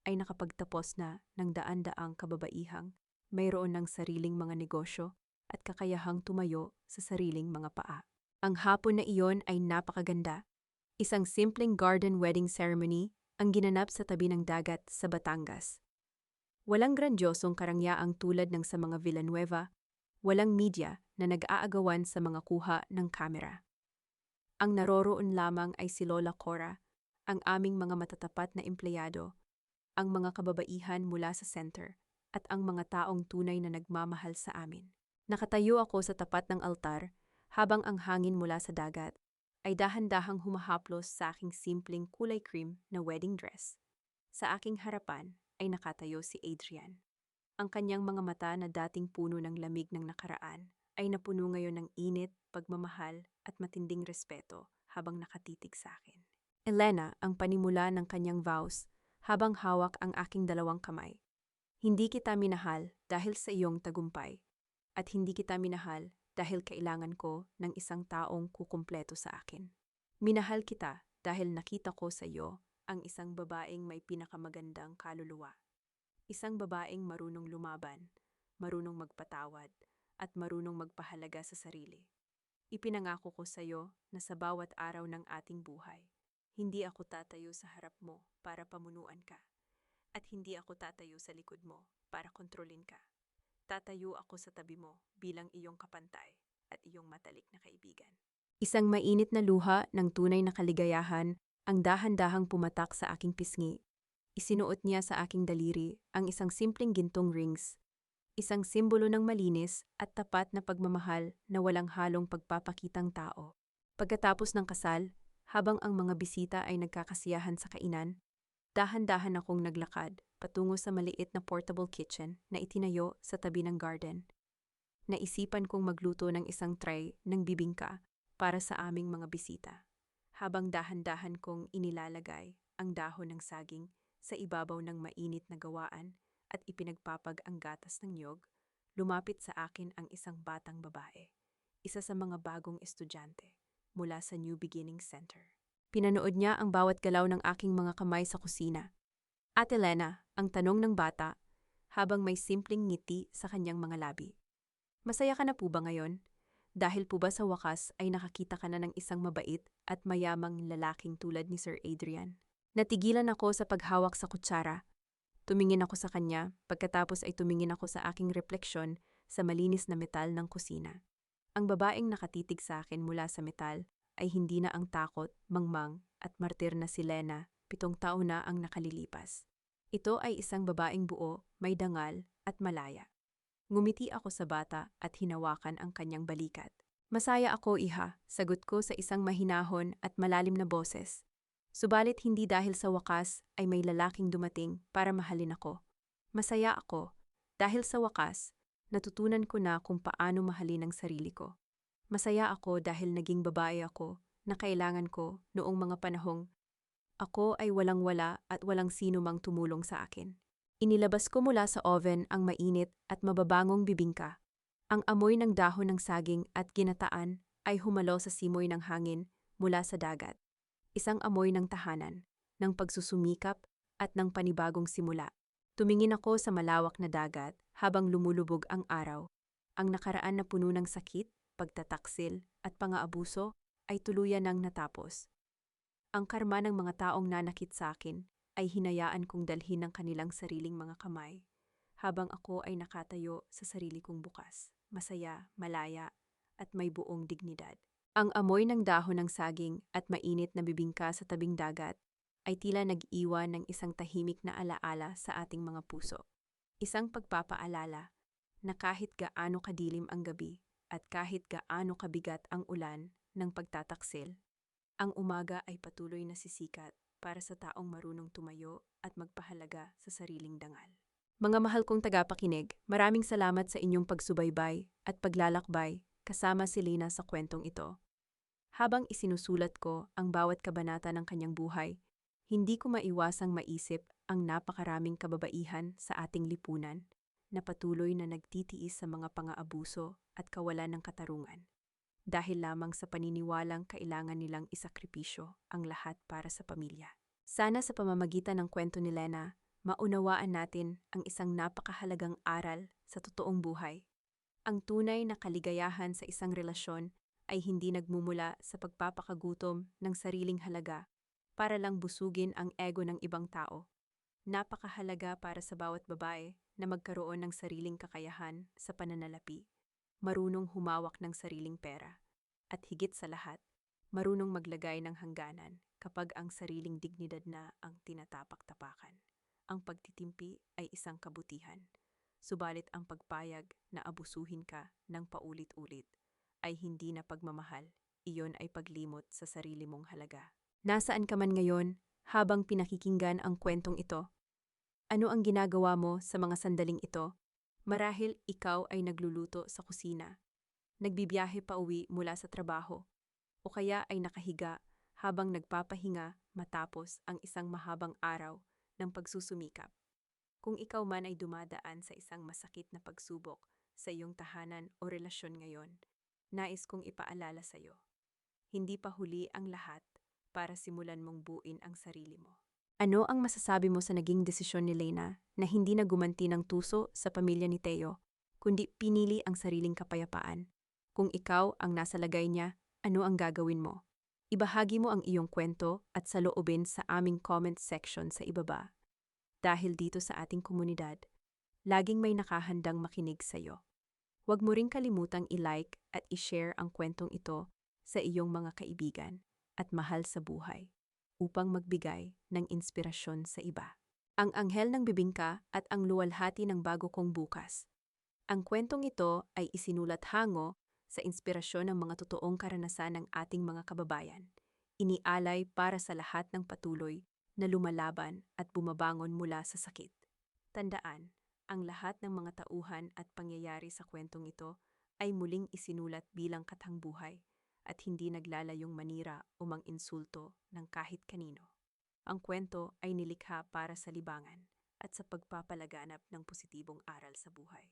ay nakapagtapos na ng daan-daang kababaihang mayroon ng sariling mga negosyo at kakayahang tumayo sa sariling mga paa. Ang hapon na iyon ay napakaganda. Isang simpleng garden wedding ceremony ang ginanap sa tabi ng dagat sa Batangas. Walang grandiosong karangyaang tulad ng sa mga Villanueva, walang media na nag-aagawan sa mga kuha ng kamera. Ang naroroon lamang ay si Lola Cora, ang aming mga matatapat na empleyado, ang mga kababaihan mula sa center, at ang mga taong tunay na nagmamahal sa amin. Nakatayo ako sa tapat ng altar habang ang hangin mula sa dagat ay dahan-dahang humahaplos sa aking simpleng kulay cream na wedding dress. Sa aking harapan ay nakatayo si Adrian. Ang kanyang mga mata na dating puno ng lamig ng nakaraan ay napuno ngayon ng init, pagmamahal at matinding respeto habang nakatitig sa akin. Elena ang panimula ng kanyang vows habang hawak ang aking dalawang kamay. Hindi kita minahal dahil sa iyong tagumpay at hindi kita minahal dahil kailangan ko ng isang taong kukumpleto sa akin. Minahal kita dahil nakita ko sa iyo ang isang babaeng may pinakamagandang kaluluwa. Isang babaeng marunong lumaban, marunong magpatawad, at marunong magpahalaga sa sarili. Ipinangako ko sa iyo na sa bawat araw ng ating buhay, hindi ako tatayo sa harap mo para pamunuan ka, at hindi ako tatayo sa likod mo para kontrolin ka. Tatayo ako sa tabi mo bilang iyong kapantay at iyong matalik na kaibigan. Isang mainit na luha ng tunay na kaligayahan ang dahan-dahang pumatak sa aking pisngi. Isinuot niya sa aking daliri ang isang simpleng gintong rings, isang simbolo ng malinis at tapat na pagmamahal na walang halong pagpapakitang tao. Pagkatapos ng kasal, habang ang mga bisita ay nagkakasiyahan sa kainan, dahan-dahan akong naglakad patungo sa maliit na portable kitchen na itinayo sa tabi ng garden. Naisipan kong magluto ng isang tray ng bibingka para sa aming mga bisita, habang dahan-dahan kong inilalagay ang dahon ng saging sa ibabaw ng mainit na gawaan at ipinagpapag ang gatas ng niyog, lumapit sa akin ang isang batang babae, isa sa mga bagong estudyante mula sa New Beginning Center. Pinanood niya ang bawat galaw ng aking mga kamay sa kusina. Ate Lena, ang tanong ng bata, habang may simpleng ngiti sa kanyang mga labi. Masaya ka na po ba ngayon? Dahil po ba sa wakas ay nakakita ka na ng isang mabait at mayamang lalaking tulad ni Sir Adrian? Natigilan ako sa paghawak sa kutsara. Tumingin ako sa kanya, pagkatapos ay tumingin ako sa aking refleksyon sa malinis na metal ng kusina. Ang babaeng nakatitig sa akin mula sa metal ay hindi na ang takot, mangmang at martir na si Lena, 7 taon na ang nakalilipas. Ito ay isang babaeng buo, may dangal at malaya. Ngumiti ako sa bata at hinawakan ang kanyang balikat. Masaya ako, iha, sagot ko sa isang mahinahon at malalim na boses. Subalit hindi dahil sa wakas ay may lalaking dumating para mahalin ako. Masaya ako dahil sa wakas natutunan ko na kung paano mahalin ang sarili ko. Masaya ako dahil naging babae ako na kailangan ko noong mga panahong ako ay walang-wala at walang sino mang tumulong sa akin. Inilabas ko mula sa oven ang mainit at mababangong bibingka. Ang amoy ng dahon ng saging at ginataan ay humalo sa simoy ng hangin mula sa dagat. Isang amoy ng tahanan, ng pagsusumikap at ng panibagong simula. Tumingin ako sa malawak na dagat habang lumulubog ang araw. Ang nakaraan na puno ng sakit, pagtataksil at pang-aabuso ay tuluyan nang natapos. Ang karma ng mga taong nanakit sa akin ay hinayaan kong dalhin ng kanilang sariling mga kamay, habang ako ay nakatayo sa sarili kong bukas, masaya, malaya, at may buong dignidad. Ang amoy ng dahon ng saging at mainit na bibingka sa tabing dagat ay tila nag-iwan ng isang tahimik na alaala sa ating mga puso. Isang pagpapaalala na kahit gaano kadilim ang gabi at kahit gaano kabigat ang ulan ng pagtataksil, ang umaga ay patuloy na sisikat para sa taong marunong tumayo at magpahalaga sa sariling dangal. Mga mahal kong tagapakinig, maraming salamat sa inyong pagsubaybay at paglalakbay kasama si Lena sa kwentong ito. Habang isinusulat ko ang bawat kabanata ng kanyang buhay, hindi ko maiwasang maisip ang napakaraming kababaihan sa ating lipunan na patuloy na nagtitiis sa mga pang-aabuso at kawalan ng katarungan. Dahil lamang sa paniniwalang kailangan nilang isakripisyo ang lahat para sa pamilya. Sana sa pamamagitan ng kwento ni Lena, maunawaan natin ang isang napakahalagang aral sa totoong buhay. Ang tunay na kaligayahan sa isang relasyon ay hindi nagmumula sa pagpapakagutom ng sariling halaga para lang busugin ang ego ng ibang tao. Napakahalaga para sa bawat babae na magkaroon ng sariling kakayahan sa pananalapi, marunong humawak ng sariling pera, at higit sa lahat, marunong maglagay ng hangganan kapag ang sariling dignidad na ang tinatapak-tapakan. Ang pagtitimpi ay isang kabutihan, subalit ang pagpayag na abusuhin ka ng paulit-ulit ay hindi na pagmamahal, iyon ay paglimot sa sarili mong halaga. Nasaan ka man ngayon habang pinakikinggan ang kwentong ito? Ano ang ginagawa mo sa mga sandaling ito? Marahil ikaw ay nagluluto sa kusina, nagbibiyahe pa uwi mula sa trabaho, o kaya ay nakahiga habang nagpapahinga matapos ang isang mahabang araw ng pagsusumikap. Kung ikaw man ay dumadaan sa isang masakit na pagsubok sa iyong tahanan o relasyon ngayon, nais kong ipaalala sa iyo. Hindi pa huli ang lahat para simulan mong buuin ang sarili mo. Ano ang masasabi mo sa naging desisyon ni Lena na hindi na gumanti ng tuso sa pamilya ni Teo, kundi pinili ang sariling kapayapaan? Kung ikaw ang nasa lagay niya, ano ang gagawin mo? Ibahagi mo ang iyong kwento at saloobin sa aming comment section sa ibaba. Dahil dito sa ating komunidad, laging may nakahandang makinig sa iyo. Huwag mo ring kalimutang i-like at i-share ang kwentong ito sa iyong mga kaibigan at mahal sa buhay upang magbigay ng inspirasyon sa iba. Ang Anghel ng Bibingka at ang Luwalhati ng Bago Kong Bukas. Ang kwentong ito ay isinulat hango sa inspirasyon ng mga totoong karanasan ng ating mga kababayan. Inialay para sa lahat ng patuloy na lumalaban at bumabangon mula sa sakit. Tandaan, ang lahat ng mga tauhan at pangyayari sa kwentong ito ay muling isinulat bilang kathang buhay at hindi naglalayong manira o mang-insulto ng kahit kanino. Ang kwento ay nilikha para sa libangan at sa pagpapalaganap ng positibong aral sa buhay.